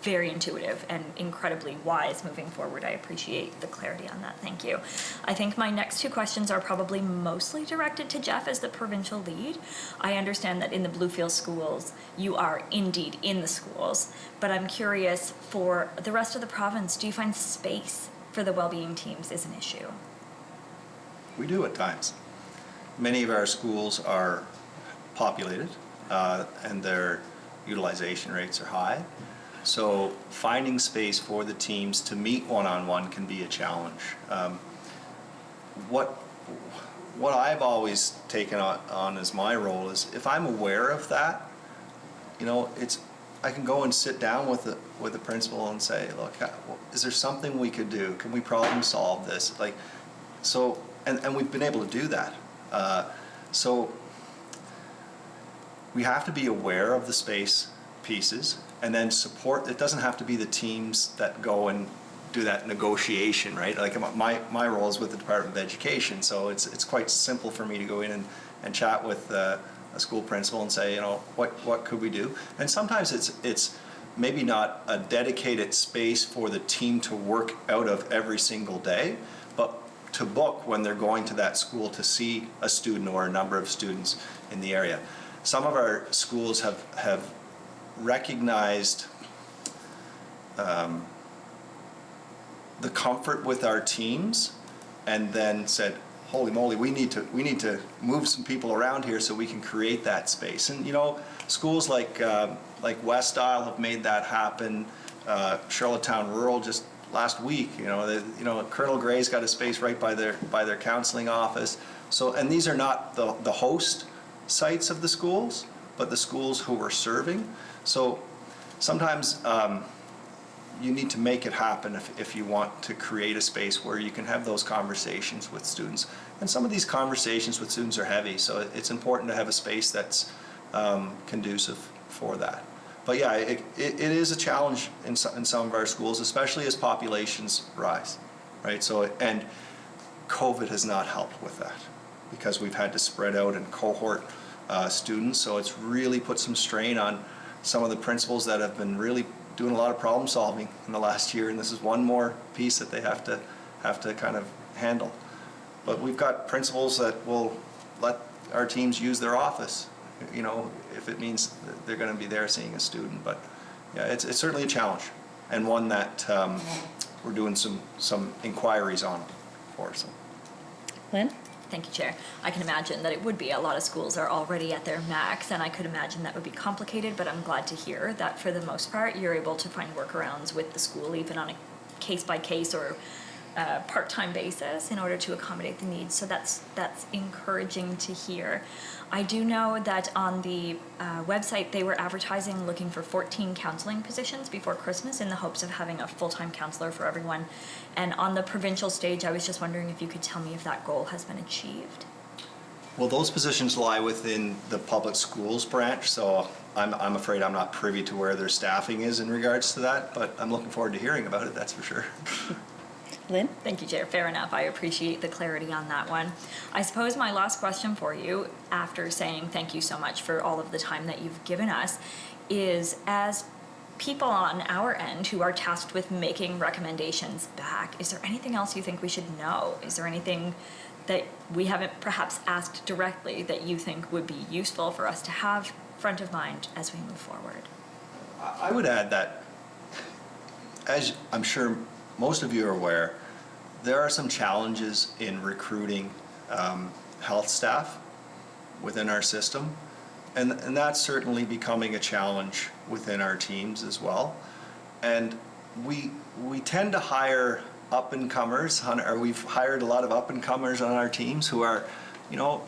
very intuitive and incredibly wise moving forward. I appreciate the clarity on that. Thank you. I think my next two questions are probably mostly directed to Geoff as the provincial lead. I understand that in the Bluefield schools, you are indeed in the schools, but I'm curious, for the rest of the province, do you find space for the well-being teams is an issue?
We do at times. Many of our schools are populated and their utilization rates are high. So finding space for the teams to meet one-on-one can be a challenge. What I've always taken on as my role is, if I'm aware of that, I can go and sit down with the principal and say, look, is there something we could do? Can we problem solve this? And we've been able to do that. So we have to be aware of the space pieces and then support. It doesn't have to be the teams that go and do that negotiation, right? Like my role is with the Department of Education, so it's quite simple for me to go in and chat with a school principal and say, what could we do? And sometimes it's maybe not a dedicated space for the team to work out of every single day, but to book when they're going to that school to see a student or a number of students in the area. Some of our schools have recognized the comfort with our teams and then said, holy moly, we need to move some people around here so we can create that space. And schools like West Isle have made that happen. Charlottetown Rural just last week, Colonel Gray's got a space right by their counseling office. So, and these are not the host sites of the schools, but the schools who are serving. So sometimes you need to make it happen if you want to create a space where you can have those conversations with students. And some of these conversations with students are heavy, so it's important to have a space that's conducive for that. But yeah, it is a challenge in some of our schools, especially as populations rise, right? So, and COVID has not helped with that because we've had to spread out and cohort students, so it's really put some strain on some of the principals that have been really doing a lot of problem solving in the last year, and this is one more piece that they have to kind of handle. But we've got principals that will let our teams use their office, you know, if it means that they're going to be there seeing a student. But yeah, it's certainly a challenge, and one that we're doing some inquiries on for. So.
Lynn?
Thank you, Chair. I can imagine that it would be. A lot of schools are already at their max, and I could imagine that would be complicated, but I'm glad to hear that for the most part, you're able to find workarounds with the school, even on a case-by-case or part-time basis in order to accommodate the needs. So that's encouraging to hear. I do know that on the website they were advertising looking for 14 counseling positions before Christmas in the hopes of having a full-time counselor for everyone. And on the provincial stage, I was just wondering if you could tell me if that goal has been achieved.
Well, those positions lie within the public schools branch, so I'm afraid I'm not privy to where their staffing is in regards to that, but I'm looking forward to hearing about it, that's for sure.
Lynn?
Thank you, Chair. Fair enough. I appreciate the clarity on that one. I suppose my last question for you, after saying thank you so much for all of the time that you've given us, is as people on our end who are tasked with making recommendations back, is there anything else you think we should know? Is there anything that we haven't perhaps asked directly that you think would be useful for us to have front of mind as we move forward?
I would add that, as I'm sure most of you are aware, there are some challenges in recruiting health staff within our system, and that's certainly becoming a challenge within our teams as well. And we tend to hire up-and-comers, or we've hired a lot of up-and-comers on our teams who are, you know,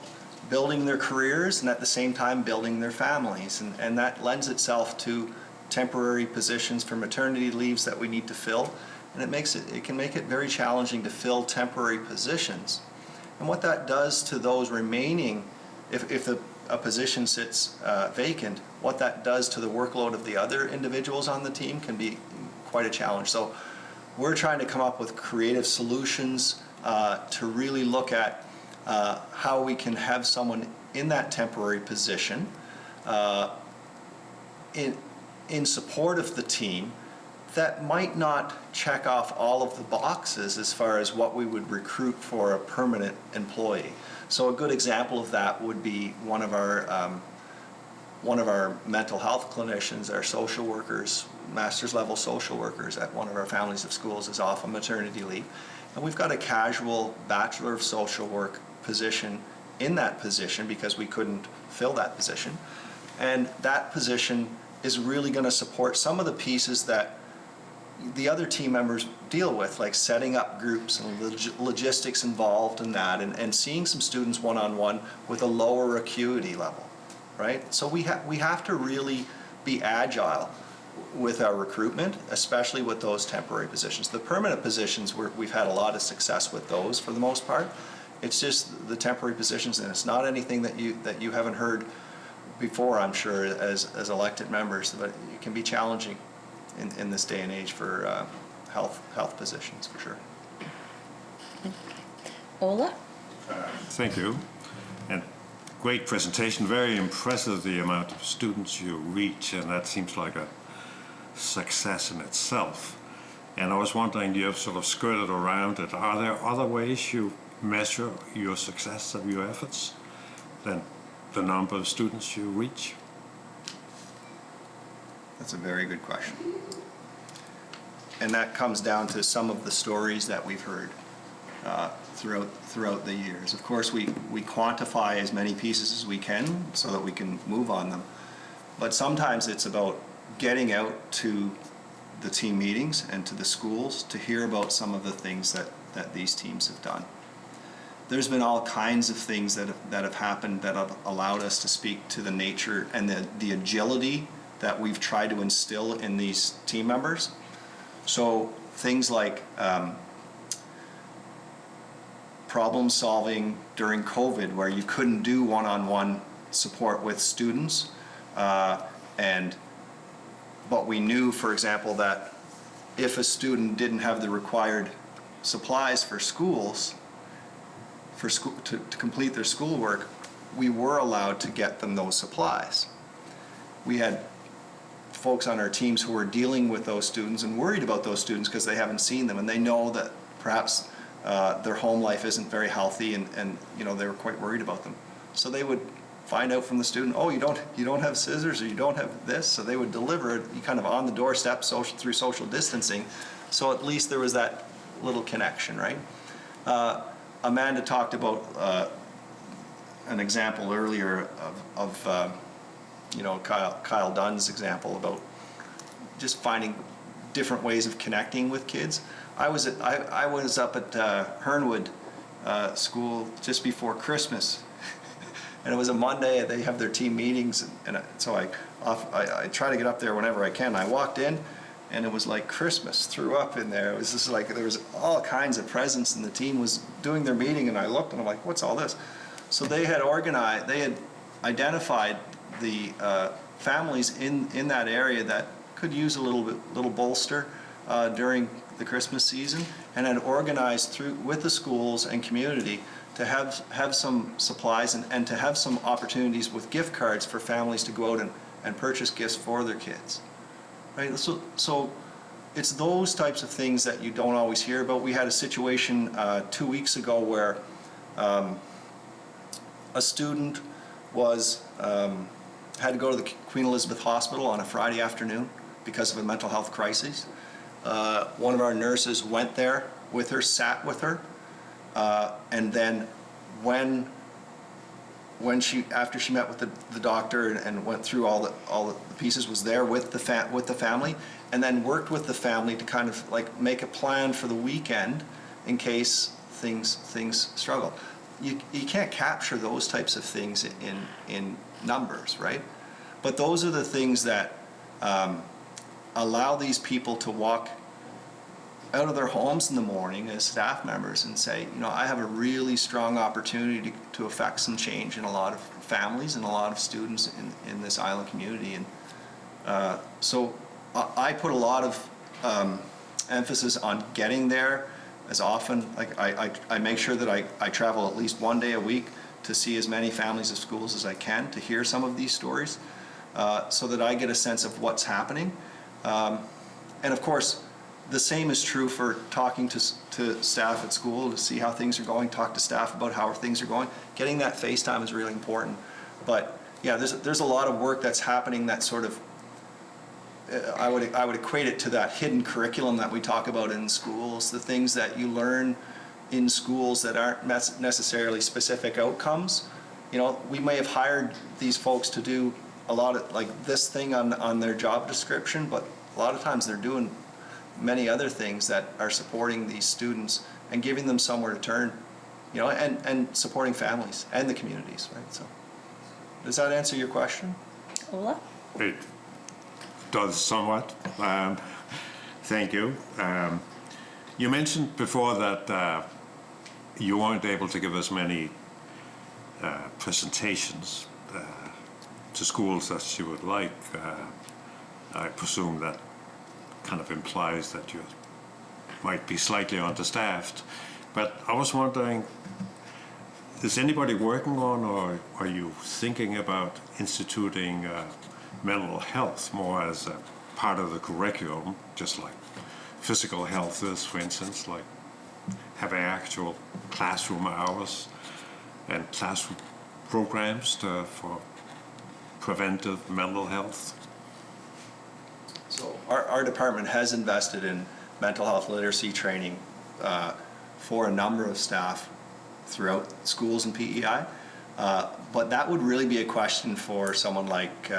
building their careers and at the same time building their families, and that lends itself to temporary positions for maternity leaves that we need to fill. And it can make it very challenging to fill temporary positions. And what that does to those remaining, if a position sits vacant, what that does to the workload of the other individuals on the team can be quite a challenge. So we're trying to come up with creative solutions to really look at how we can have someone in that temporary position in support of the team that might not check off all of the boxes as far as what we would recruit for a permanent employee. So a good example of that would be one of our mental health clinicians, our social workers, master's level social workers at one of our families of schools is off on maternity leave. And we've got a casual Bachelor of Social Work position in that position because we couldn't fill that position. And that position is really going to support some of the pieces that the other team members deal with, like setting up groups and logistics involved in that, and seeing some students one-on-one with a lower acuity level, right? So we have to really be agile with our recruitment, especially with those temporary positions. The permanent positions, we've had a lot of success with those for the most part. It's just the temporary positions, and it's not anything that you haven't heard before, I'm sure, as elected members, but it can be challenging in this day and age for health positions, for sure.
Ola?
Thank you. And great presentation. Very impressive, the amount of students you reach, and that seems like a success in itself. And I was wondering, you have sort of skirted around it. Are there other ways you measure your success of your efforts than the number of students you reach?
That's a very good question. And that comes down to some of the stories that we've heard throughout the years. Of course, we quantify as many pieces as we can so that we can move on them. But sometimes it's about getting out to the team meetings and to the schools to hear about some of the things that these teams have done. There's been all kinds of things that have happened that have allowed us to speak to the nature and the agility that we've tried to instill in these team members. So things like problem solving during COVID, where you couldn't do one-on-one support with students, but we knew, for example, that if a student didn't have the required supplies for schools, to complete their schoolwork, we were allowed to get them those supplies. We had folks on our teams who were dealing with those students and worried about those students because they haven't seen them, and they know that perhaps their home life isn't very healthy, and you know, they were quite worried about them. So they would find out from the student, oh, you don't have scissors, or you don't have this, so they would deliver it kind of on the doorstep, through social distancing, so at least there was that little connection, right? Amanda talked about an example earlier of you know, Kyle Dunn's example about just finding different ways of connecting with kids. I was up at Hernwood School just before Christmas, and it was a Monday, and they have their team meetings, and so I try to get up there whenever I can. I walked in, and it was like Christmas threw up in there. It was just like there was all kinds of presents, and the team was doing their meeting, and I looked, and I'm like, what's all this? So they had identified the families in that area that could use a little bolster during the Christmas season, and had organized with the schools and community to have some supplies and to have some opportunities with gift cards for families to go out and purchase gifts for their kids. Right? So it's those types of things that you don't always hear about. We had a situation 2 weeks ago where a student had to go to the Queen Elizabeth Hospital on a Friday afternoon because of a mental health crisis. One of our nurses went there with her, sat with her, and then after she met with the doctor and went through all the pieces, was there with the family, and then worked with the family to kind of like make a plan for the weekend in case things struggle. You can't capture those types of things in numbers, right? But those are the things that allow these people to walk out of their homes in the morning as staff members and say, you know, I have a really strong opportunity to affect some change in a lot of families and a lot of students in this island community. And so I put a lot of emphasis on getting there as often. Like I make sure that I travel at least one day a week to see as many families of schools as I can, to hear some of these stories, so that I get a sense of what's happening. And of course, the same is true for talking to staff at school to see how things are going, talk to staff about how things are going. Getting that face time is really important. But yeah, there's a lot of work that's happening that sort of, I would equate it to that hidden curriculum that we talk about in schools, the things that you learn in schools that aren't necessarily specific outcomes. You know, we may have hired these folks to do a lot of like this thing on their job description, but a lot of times they're doing many other things that are supporting these students and giving them somewhere to turn, you know, and supporting families and the communities, right? So does that answer your question?
Ola?
It does somewhat. Thank you. You mentioned before that you weren't able to give us many presentations to schools as you would like. I presume that kind of implies that you might be slightly understaffed. But I was wondering, is anybody working on, or are you thinking about instituting mental health more as a part of the curriculum, just like physical health is, for instance, like having actual classroom hours and classroom programs for preventive mental health?
So our department has invested in mental health literacy training for a number of staff throughout schools and PEI, but that would really be a question for someone like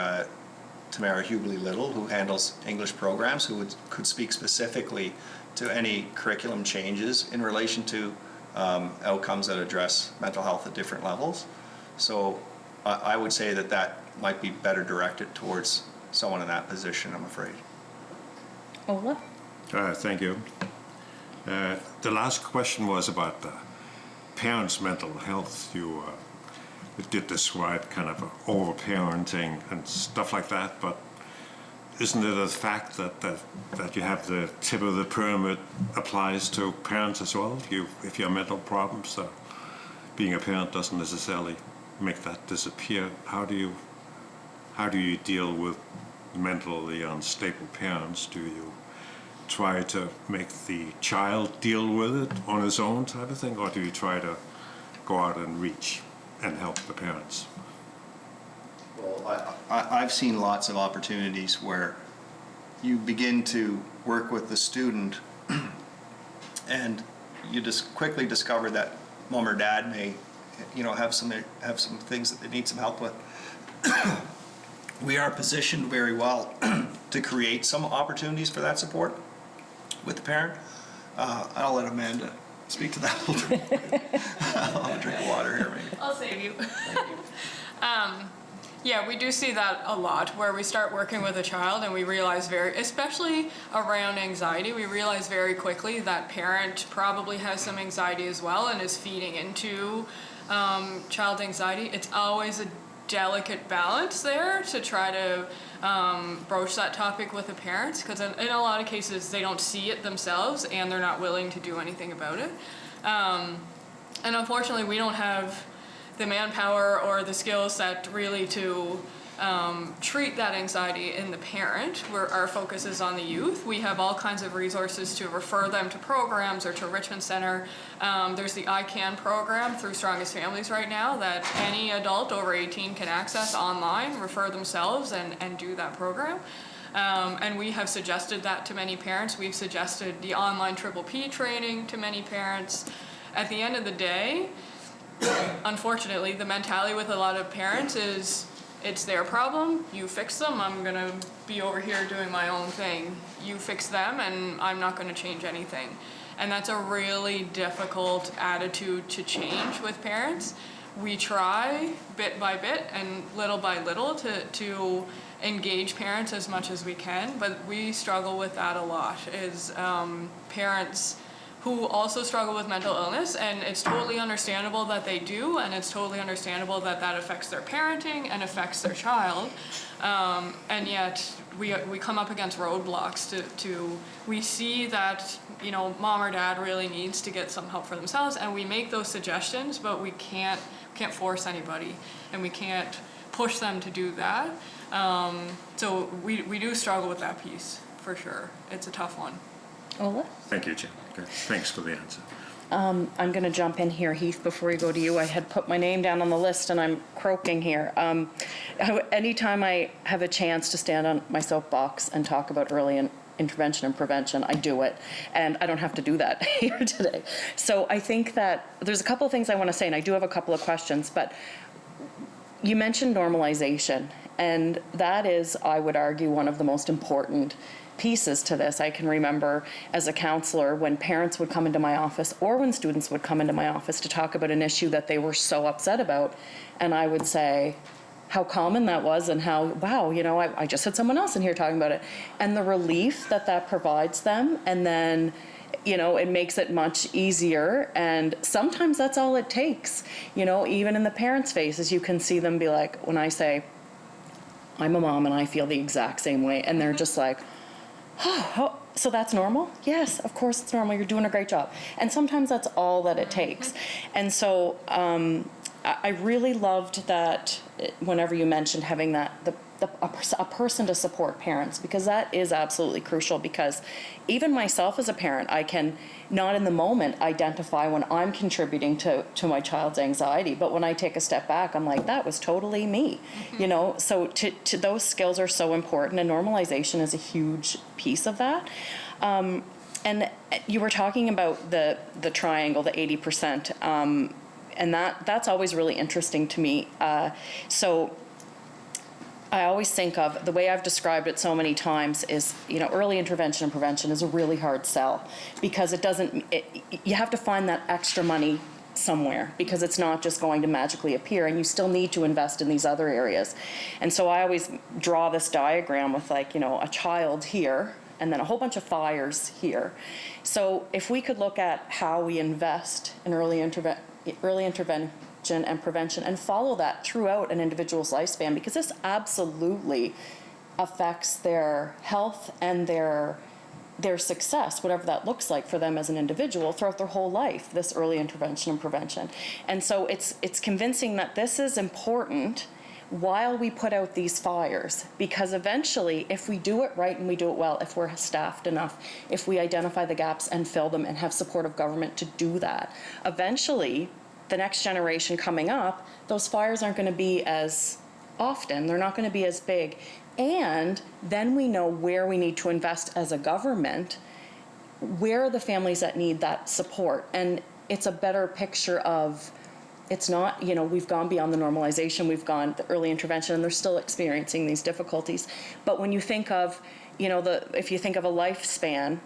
Tamara Hubley-Little, who handles English programs, who could speak specifically to any curriculum changes in relation to outcomes that address mental health at different levels. So I would say that might be better directed towards someone in that position, I'm afraid.
Ola?
Thank you. The last question was about the parents' mental health. You did describe kind of overparenting and stuff like that, but isn't it a fact that you have the tip of the pyramid applies to parents as well? If you have mental problems, being a parent doesn't necessarily make that disappear. How do you deal with mentally unstable parents? Do you try to make the child deal with it on his own type of thing, or do you try to go out and reach and help the parents?
Well, I've seen lots of opportunities where you begin to work with the student and you just quickly discover that mom or dad may, have some things that they need some help with. We are positioned very well to create some opportunities for that support with the parent. I'll let Amanda speak to that a little bit. I'll have a drink of water here, maybe.
I'll save you. Yeah, we do see that a lot, where we start working with a child and we realize especially around anxiety, we realize very quickly that parent probably has some anxiety as well and is feeding into child anxiety. It's always a delicate balance there to try to broach that topic with the parents, because in a lot of cases they don't see it themselves and they're not willing to do anything about it. And unfortunately we don't have the manpower or the skill set really to treat that anxiety in the parent, where our focus is on the youth. We have all kinds of resources to refer them to programs or to Richmond Center. There's the I CAN program through Strongest Families right now that any adult over 18 can access online, refer themselves, and do that program. And we have suggested that to many parents. We've suggested the online Triple P training to many parents. At the end of the day, unfortunately, the mentality with a lot of parents is, it's their problem, you fix them, I'm gonna be over here doing my own thing. You fix them and I'm not gonna change anything. And that's a really difficult attitude to change with parents. We try bit by bit and little by little to engage parents as much as we can, but we struggle with that a lot, is parents who also struggle with mental illness, and it's totally understandable that they do, and it's totally understandable that that affects their parenting and affects their child, and yet we come up against roadblocks we see that mom or dad really needs to get some help for themselves, and we make those suggestions, but we can't force anybody, and we can't push them to do that. So we do struggle with that piece for sure. It's a tough one.
Ola?
Thank you, Jim. Okay. Thanks for the answer.
I'm going to jump in here, Heath, before we go to you. I had put my name down on the list and I'm croaking here. Anytime I have a chance to stand on my soapbox and talk about early intervention and prevention, I do it. And I don't have to do that here today. So I think that there's a couple of things I want to say, and I do have a couple of questions, but you mentioned normalization, and that is, I would argue, one of the most important pieces to this. I can remember as a counselor when parents would come into my office or when students would come into my office to talk about an issue that they were so upset about, and I would say how common that was and how, wow, I just had someone else in here talking about it, and the relief that provides them, and then it makes it much easier, and sometimes that's all it takes. Even in the parents' faces, you can see them be like, when I say, I'm a mom and I feel the exact same way, and they're just like, oh, so that's normal? Yes, of course it's normal. You're doing a great job. And sometimes that's all that it takes. And so I really loved that whenever you mentioned having a person to support parents, because that is absolutely crucial, because even myself as a parent, I can not in the moment identify when I'm contributing to my child's anxiety, but when I take a step back, I'm like, that was totally me. So to those skills are so important, and normalization is a huge piece of that. And you were talking about the triangle, the 80%, and that's always really interesting to me. So I always think of, the way I've described it so many times is, early intervention and prevention is a really hard sell, because you have to find that extra money somewhere, because it's not just going to magically appear, and you still need to invest in these other areas. And so I always draw this diagram with, like, you know, a child here and then a whole bunch of fires here. So if we could look at how we invest in early intervention and prevention and follow that throughout an individual's lifespan, because this absolutely affects their health and their success, whatever that looks like for them as an individual throughout their whole life, this early intervention and prevention. And so it's convincing that this is important while we put out these fires, because eventually, if we do it right and we do it well, if we're staffed enough, if we identify the gaps and fill them and have support of government to do that, eventually the next generation coming up, those fires aren't going to be as often, they're not going to be as big. And then we know where we need to invest as a government, where are the families that need that support. And it's a better picture of, it's not, you know, we've gone beyond the normalization, we've gone the early intervention, and they're still experiencing these difficulties. But when you think of, you know, if you think of a lifespan,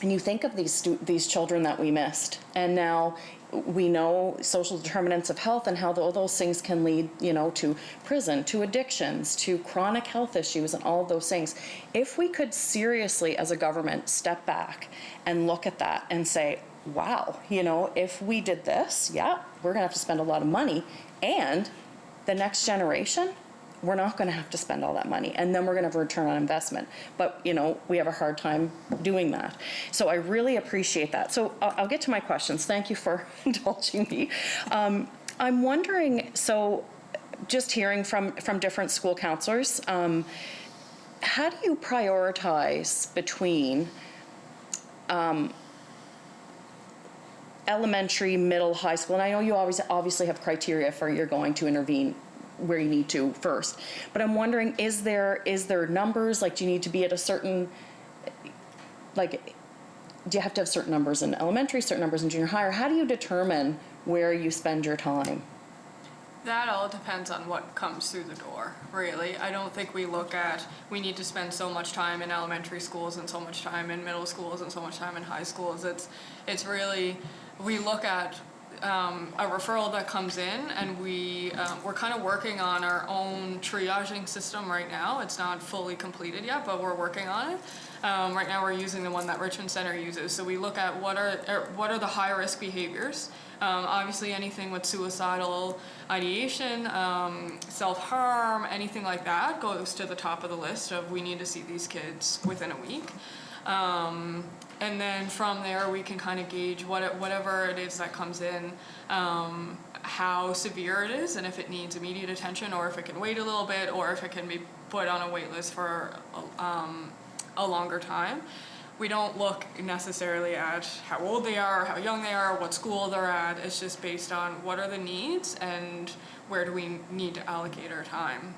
and you think of these children that we missed, and now we know social determinants of health and how those things can lead, you know, to prison, to addictions, to chronic health issues, and all of those things. If we could seriously, as a government, step back and look at that and say, wow, you know, if we did this, yeah, we're going to have to spend a lot of money, and the next generation, we're not going to have to spend all that money, and then we're going to have a return on investment. But, you know, we have a hard time doing that. So I really appreciate that. So I'll get to my questions. Thank you for indulging me. I'm wondering, so just hearing from different school counselors, how do you prioritize between elementary, middle, high school? And I know you obviously have criteria for you're going to intervene where you need to first. But I'm wondering, is there numbers, like do you need to be at a certain, like, do you have to have certain numbers in elementary, certain numbers in junior high, or how do you determine where you spend your time?
That all depends on what comes through the door, really. I don't think we look at, we need to spend so much time in elementary schools and so much time in middle schools and so much time in high schools. It's really, we look at a referral that comes in, and we're kind of working on our own triaging system right now. It's not fully completed yet, but we're working on it. Right now we're using the one that Richmond Center uses. So we look at what are the high risk behaviors. Obviously anything with suicidal ideation, self-harm, anything like that goes to the top of the list of we need to see these kids within a week. And then from there, we can kind of gauge whatever it is that comes in, how severe it is, and if it needs immediate attention, or if it can wait a little bit, or if it can be put on a wait list for a longer time. We don't look necessarily at how old they are, how young they are, what school they're at. It's just based on what are the needs and where do we need to allocate our time.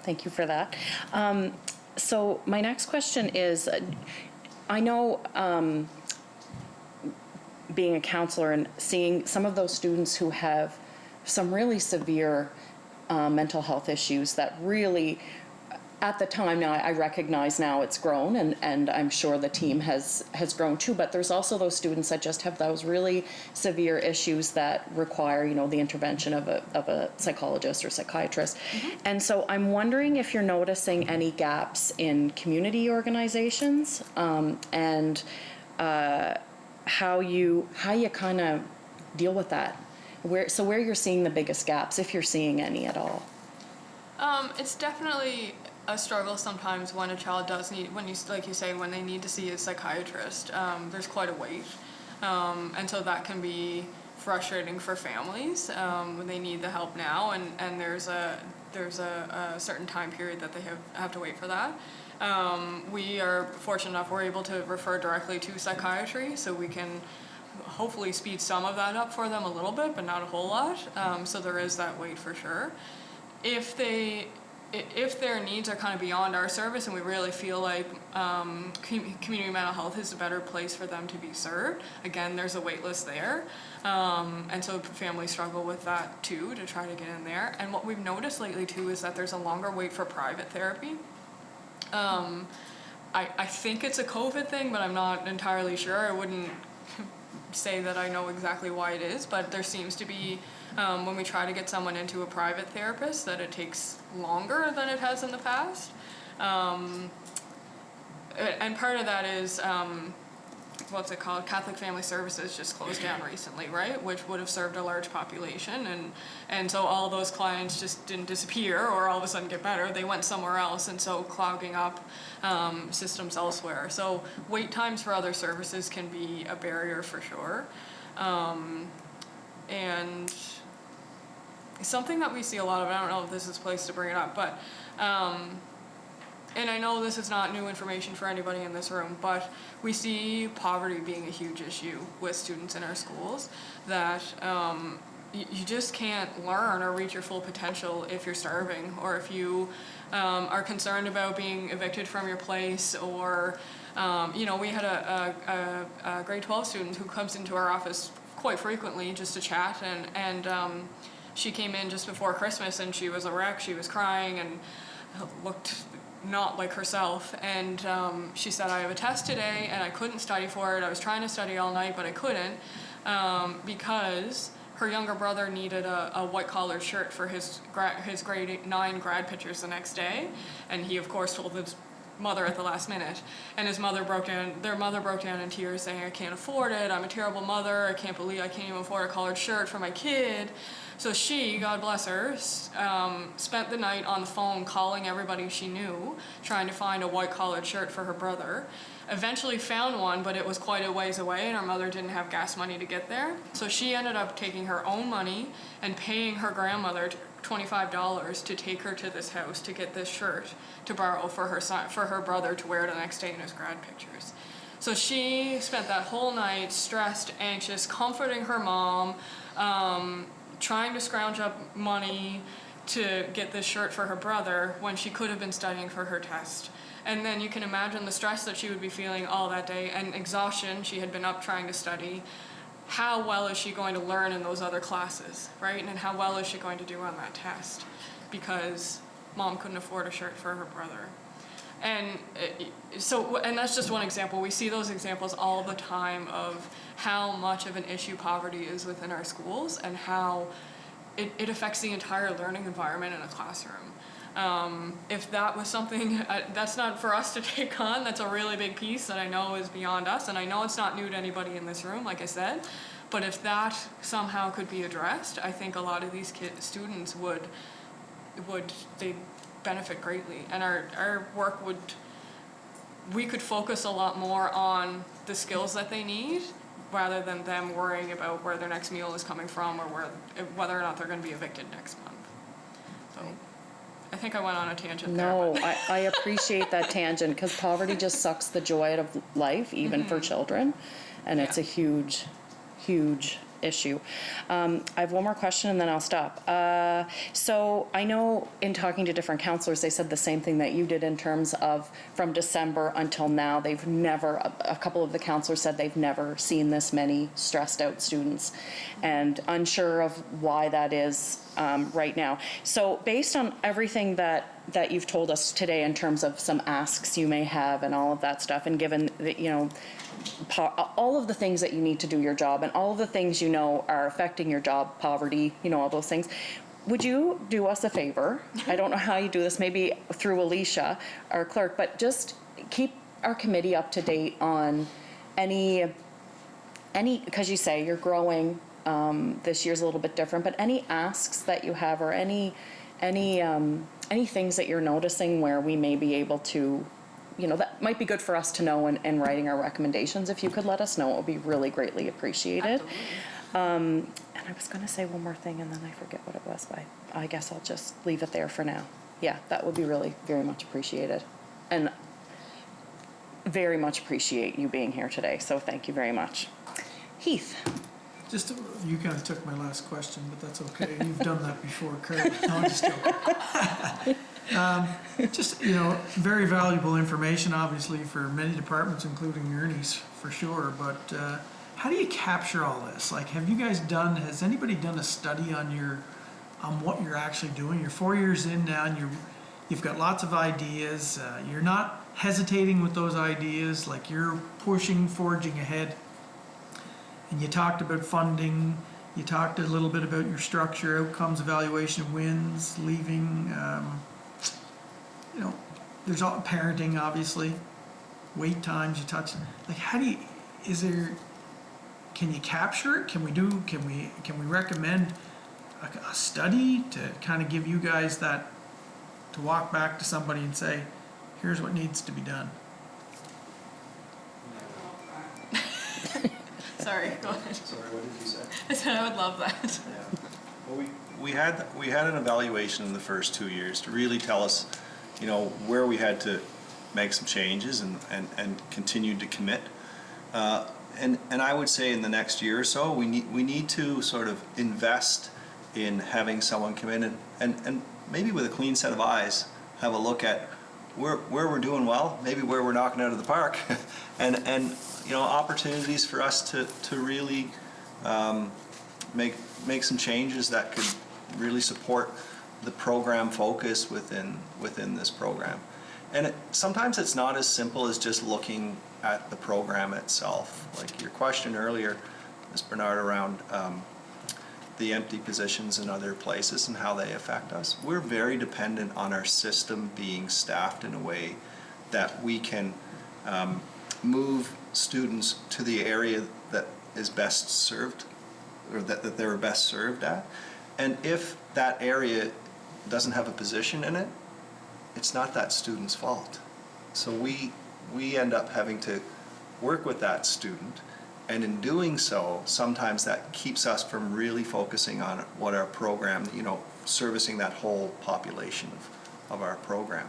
Thank you for that. So my next question is, I know being a counselor and seeing some of those students who have some really severe mental health issues that really, at the time, now I recognize now it's grown, and I'm sure the team has grown too, but there's also those students that just have those really severe issues that require, you know, the intervention of a psychologist or psychiatrist. Mm-hmm. And so I'm wondering if you're noticing any gaps in community organizations, and how you kind of deal with that. Where you're seeing the biggest gaps, if you're seeing any at all.
It's definitely a struggle sometimes when a child does need, when you, like you say, when they need to see a psychiatrist. There's quite a wait, and so that can be frustrating for families when they need the help now, and there's a certain time period that they have to wait for that. We are fortunate enough we're able to refer directly to psychiatry, so we can hopefully speed some of that up for them a little bit, but not a whole lot. So there is that wait for sure. If their needs are kind of beyond our service and we really feel like community mental health is a better place for them to be served, again, there's a wait list there. And so families struggle with that too, to try to get in there. And what we've noticed lately too is that there's a longer wait for private therapy. I think it's a COVID thing, but I'm not entirely sure. I wouldn't say that I know exactly why it is, but there seems to be, when we try to get someone into a private therapist, that it takes longer than it has in the past. And part of that is, what's it called? Catholic Family Services just closed down recently, right? Which would have served a large population. And so all those clients just didn't disappear or all of a sudden get better. They went somewhere else, and so clogging up systems elsewhere. So wait times for other services can be a barrier for sure. And something that we see a lot of, I don't know if this is a place to bring it up, but and I know this is not new information for anybody in this room, but we see poverty being a huge issue with students in our schools, that you just can't learn or reach your full potential if you're starving, or if you are concerned about being evicted from your place, or, you know, we had a grade 12 student who comes into our office quite frequently just to chat, and she came in just before Christmas and she was a wreck, she was crying and looked not like herself, and she said, I have a test today and I couldn't study for it. I was trying to study all night but I couldn't, because her younger brother needed a white collared shirt for his grade 9 grad pictures the next day, and he of course told his mother at the last minute, and their mother broke down in tears saying, I can't afford it, I'm a terrible mother, I can't believe I can't even afford a collared shirt for my kid. So she, God bless her, spent the night on the phone calling everybody she knew, trying to find a white collared shirt for her brother. Eventually found one, but it was quite a ways away and her mother didn't have gas money to get there. So she ended up taking her own money and paying her grandmother $25 to take her to this house to get this shirt to borrow for her brother to wear the next day in his grad pictures. So she spent that whole night stressed, anxious, comforting her mom, trying to scrounge up money to get this shirt for her brother when she could have been studying for her test. And then you can imagine the stress that she would be feeling all that day, and exhaustion. She had been up trying to study. How well is she going to learn in those other classes, right? And how well is she going to do on that test? Because mom couldn't afford a shirt for her brother. And and that's just one example. We see those examples all the time of how much of an issue poverty is within our schools, and how it affects the entire learning environment in a classroom. If that was something, that's not for us to take on, that's a really big piece that I know is beyond us, and I know it's not new to anybody in this room, like I said, but if that somehow could be addressed, I think a lot of these students would they'd benefit greatly, and our work we could focus a lot more on the skills that they need, rather than them worrying about where their next meal is coming from, or whether or not they're going to be evicted next month. So I think I went on a tangent there.
No, I appreciate that tangent, because poverty just sucks the joy out of life, even for children, and it's a huge, huge issue. I have one more question and then I'll stop. So I know in talking to different counselors, they said the same thing that you did in terms of from December until now, a couple of the counselors said they've never seen this many stressed out students, and unsure of why that is right now. So based on everything that you've told us today in terms of some asks you may have and all of that stuff, and given that, you know, all of the things that you need to do your job, and all of the things you know are affecting your job, poverty, you know, all those things, would you do us a favor? I don't know how you do this, maybe through Alicia, our clerk, but just keep our committee up to date on any, because you say you're growing, this year's a little bit different, but any asks that you have, or any things that you're noticing where we may be able to, you know, that might be good for us to know in writing our recommendations. If you could let us know, it would be really greatly appreciated. And I was going to say one more thing, and then I forget what it was, but I guess I'll just leave it there for now. Yeah, that would be really very much appreciated. And very much appreciate you being here today, so thank you very much. Heath.
Just, you kind of took my last question, but that's okay. You've done that before, Kurt. No, I'm just joking. Just, you know, very valuable information, obviously, for many departments, including Ernie's, for sure. But how do you capture all this? Like, has anybody done a study on what you're actually doing? You're 4 years in now, and you've got lots of ideas. You're not hesitating with those ideas. Like, you're pushing, forging ahead. And you talked about funding, you talked a little bit about your structure, outcomes, evaluation, wins, leaving, you know, there's all, parenting, obviously, wait times, you touched, like, how do you, is there, can you capture it? Can we recommend a study to kind of give you guys that, to walk back to somebody and say, here's what needs to be done?
Sorry, go ahead.
Sorry, what did you say?
I said I would love that.
Yeah. Well, we had an evaluation in the first 2 years to really tell us, you know, where we had to make some changes and continue to commit. And I would say in the next year or so, we need to sort of invest in having someone come in and maybe with a clean set of eyes, have a look at where we're doing well, maybe where we're knocking out of the park, and you know, opportunities for us to really make some changes that could really support the program focus within this program. And sometimes it's not as simple as just looking at the program itself. Like your question earlier, Ms. Bernard, around the empty positions in other places and how they affect us. We're very dependent on our system being staffed in a way that we can move students to the area that is best served, or that they're best served at. And if that area doesn't have a position in it, it's not that student's fault. So we end up having to work with that student, and in doing so, sometimes that keeps us from really focusing on what our program, you know, servicing that whole population of our program.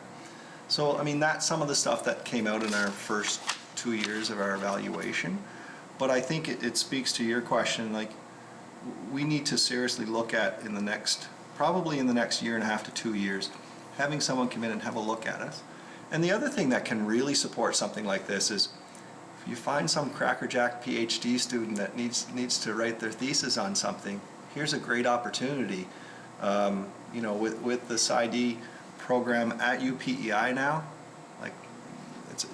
So, I mean, that's some of the stuff that came out in our first 2 years of our evaluation. But I think it speaks to your question, like, we need to seriously look at probably in the next year and a half to 2 years, having someone come in and have a look at us. And the other thing that can really support something like this is, if you find some crackerjack PhD student that needs to write their thesis on something, here's a great opportunity. You know, with the PsyD program at UPEI now, like,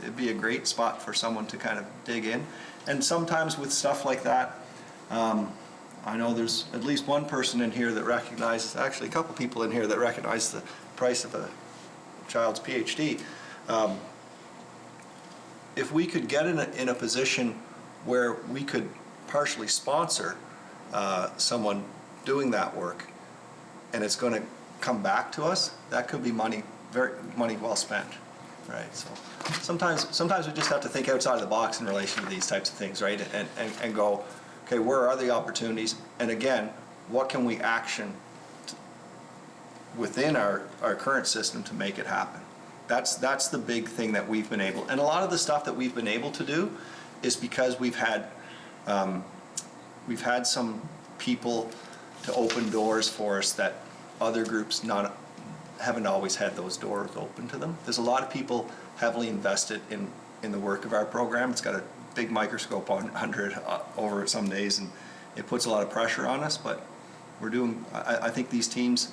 it'd be a great spot for someone to kind of dig in. And sometimes with stuff like that, I know there's at least one person in here that recognizes, actually a couple people in here that recognize the price of a child's PhD. If we could get in a position where we could partially sponsor someone doing that work, and it's going to come back to us, that could be money well spent, right? So sometimes we just have to think outside of the box in relation to these types of things, right? And go, okay, where are the opportunities? And again, what can we action within our current system to make it happen? That's the big thing that we've been able, and a lot of the stuff that we've been able to do is because we've had some people to open doors for us that other groups haven't always had those doors open to them. There's a lot of people heavily invested in the work of our program. It's got a big microscope under it over some days, and it puts a lot of pressure on us, but I think these teams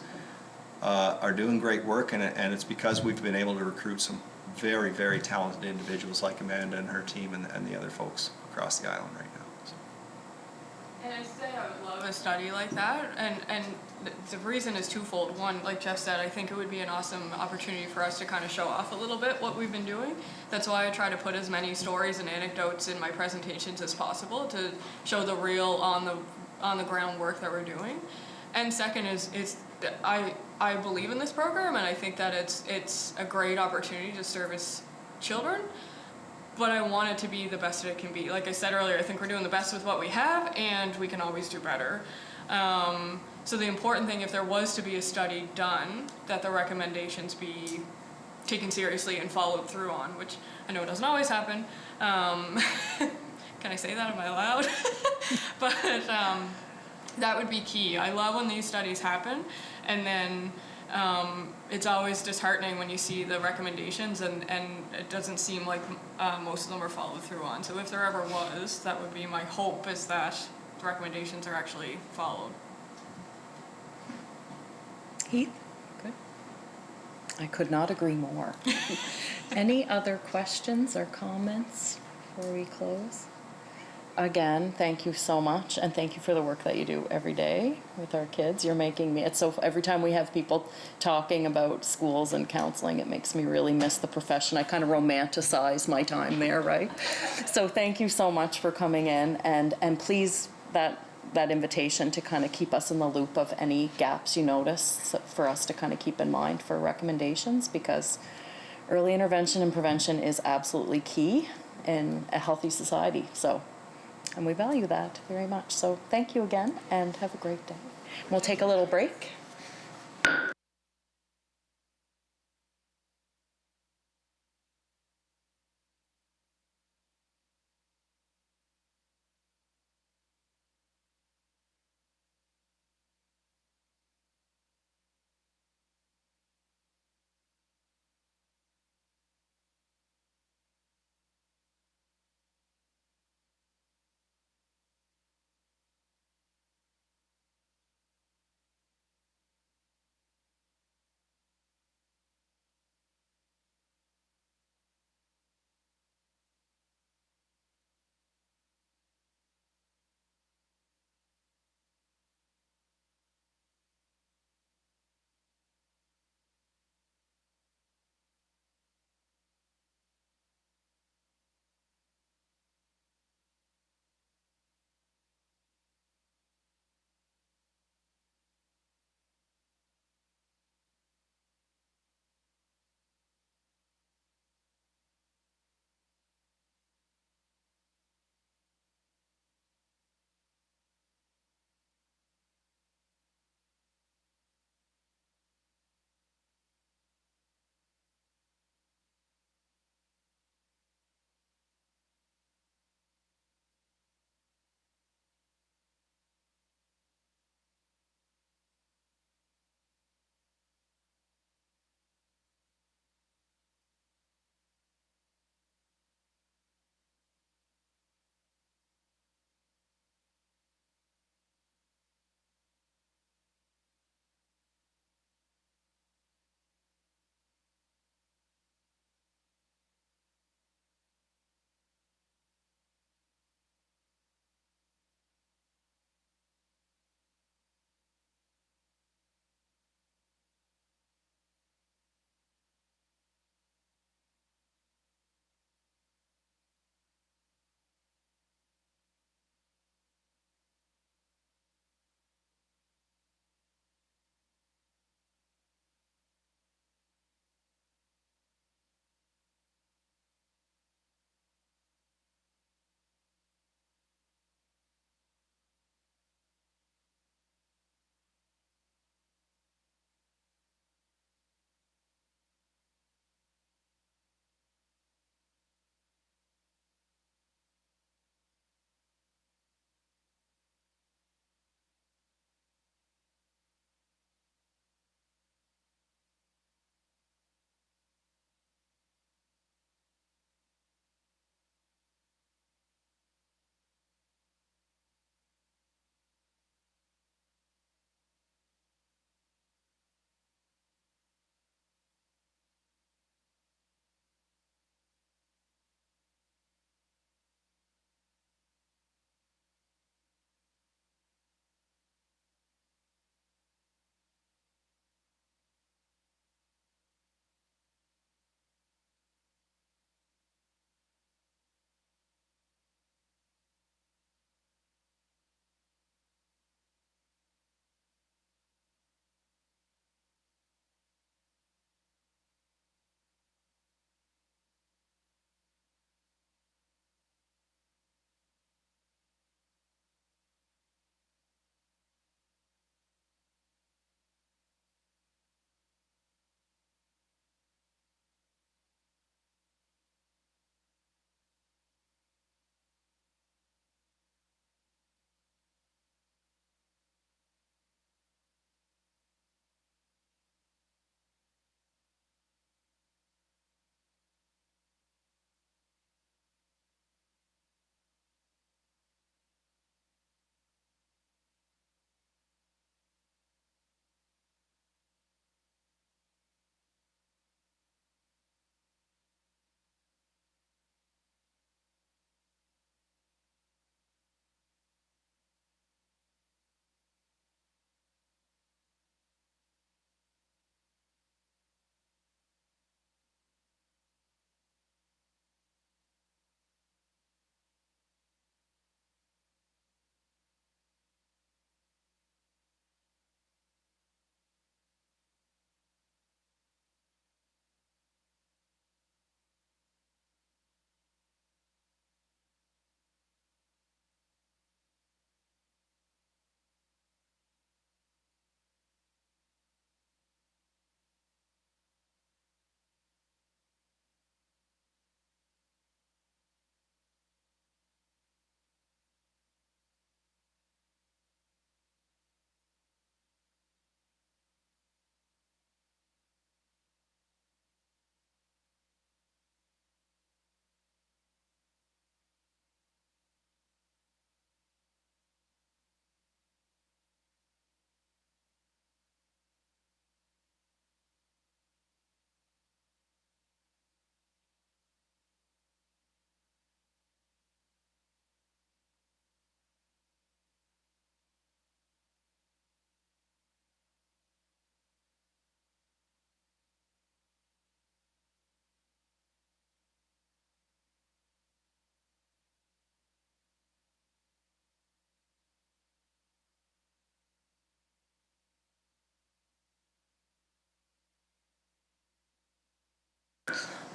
are doing great work, and it's because we've been able to recruit some very, very talented individuals like Amanda and her team and the other folks across the island right now. So.
And I say I would love a study like that, and the reason is twofold. One, like Geoff said, I think it would be an awesome opportunity for us to kind of show off a little bit what we've been doing. That's why I try to put as many stories and anecdotes in my presentations as possible to show the real on the ground work that we're doing. And second is I believe in this program, and I think that it's a great opportunity to service children, but I want it to be the best that it can be. Like I said earlier, I think we're doing the best with what we have, and we can always do better. So the important thing, if there was to be a study done, that the recommendations be taken seriously and followed through on, which I know doesn't always happen. Can I say that? Am I allowed? But that would be key. I love when these studies happen, and then it's always disheartening when you see the recommendations and it doesn't seem like most of them are followed through on. So if there ever was, that would be my hope, is that the recommendations are actually followed.
Heath? Good. I could not agree more. Any other questions or comments before we close? again, thank you so much, and thank you for the work that you do every day with our kids. You're making me, it's so, every time we have people talking about schools and counseling, it makes me really miss the profession. I kind of romanticize my time there, right? So thank you so much for coming in, and please, that invitation to kind of keep us in the loop of any gaps you notice for us to kind of keep in mind for recommendations, because early intervention and prevention is absolutely key in a healthy society. So, and we value that very much. So thank you again, and have a great day. We'll take a little break.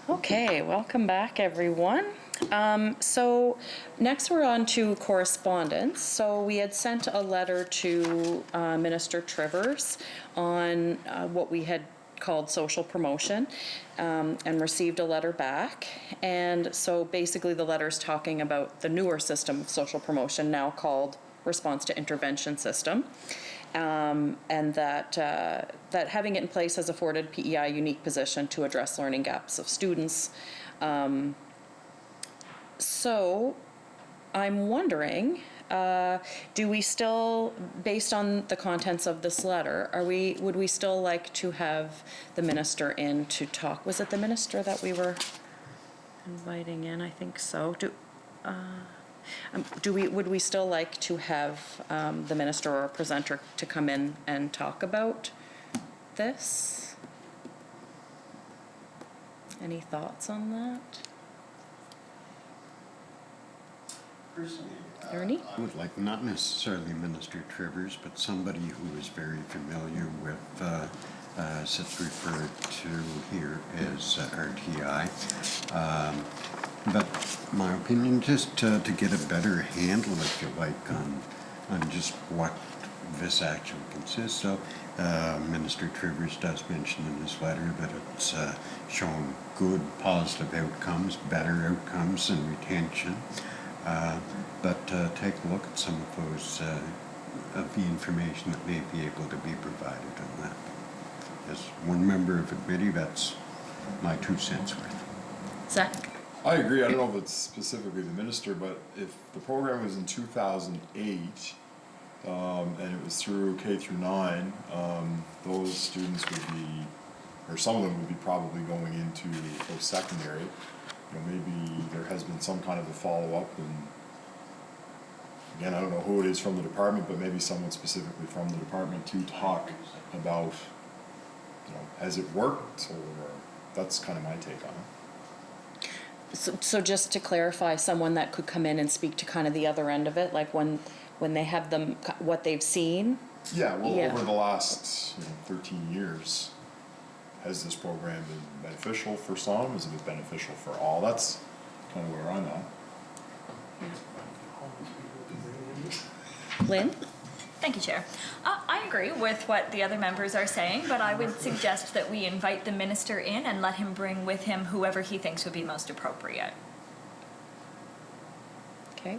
Okay, welcome back, everyone. So next we're on to correspondence. So we had sent a letter to Minister Trivers on what we had called social promotion, and received a letter back. And so basically the letter's talking about the newer system of social promotion, now called response to intervention system. And that having it in place has afforded PEI a unique position to address learning gaps of students. So I'm wondering, do we still, based on the contents of this letter, would we still like to have the minister in to talk? Was it the minister that we were inviting in? I think so. Would we still like to have the minister or a presenter to come in and talk about this? Any thoughts on that? Ernie?
I would like not necessarily Minister Trivers, but somebody who is very familiar with, sits referred to here as RTI. But my opinion, just to get a better handle, if you like, on just what this actually consists of. Minister Trivers does mention in his letter that it's shown good, positive outcomes, better outcomes and retention. But take a look at some of those, of the information that may be able to be provided on that. As one member of the committee, that's my 2 cents worth.
Zach?
I agree. I don't know if it's specifically the minister, but if the program was in 2008, and it was through K through 9, those students would be, or some of them would be probably going into post-secondary. You know, maybe there has been some kind of a follow-up, and again, I don't know who it is from the department, but maybe someone specifically from the department to talk about, you know, has it worked, or that's kind of my take on it.
So just to clarify, someone that could come in and speak to kind of the other end of it, like when they have them, what they've seen?
Yeah, well,
Yeah.
over the last 13 years, has this program been beneficial for some? Has it been beneficial for all? That's kind of where I'm at.
Lynn?
Thank you, Chair. I agree with what the other members are saying, but I would suggest that we invite the minister in and let him bring with him whoever he thinks would be most appropriate.
Okay.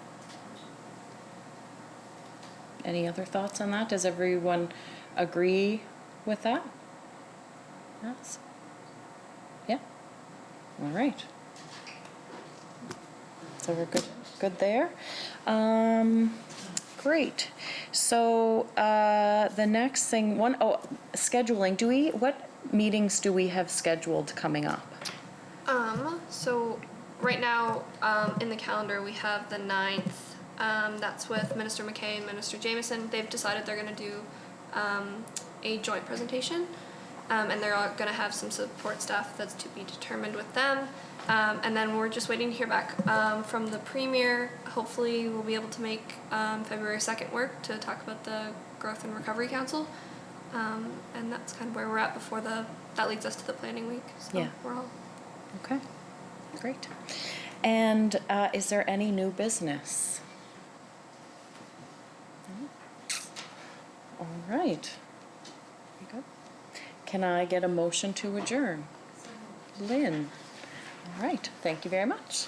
Any other thoughts on that? Does everyone agree with that? Yes? Yeah? All right. So we're good there. Great. So the next thing, scheduling. What meetings do we have scheduled coming up?
So right now, in the calendar, we have the 9th. That's with Minister McKay and Minister Jameson. They've decided they're going to do a joint presentation, and they're all going to have some support staff that's to be determined with them. And then we're just waiting to hear back from the Premier. Hopefully we'll be able to make February 2nd work to talk about the Growth and Recovery Council. And that's kind of where we're at before that leads us to the planning week. So
Yeah.
we're all...
Okay, great. And is there any new business? All right. There you go. Can I get a motion to adjourn? Lynn? All right, thank you very much.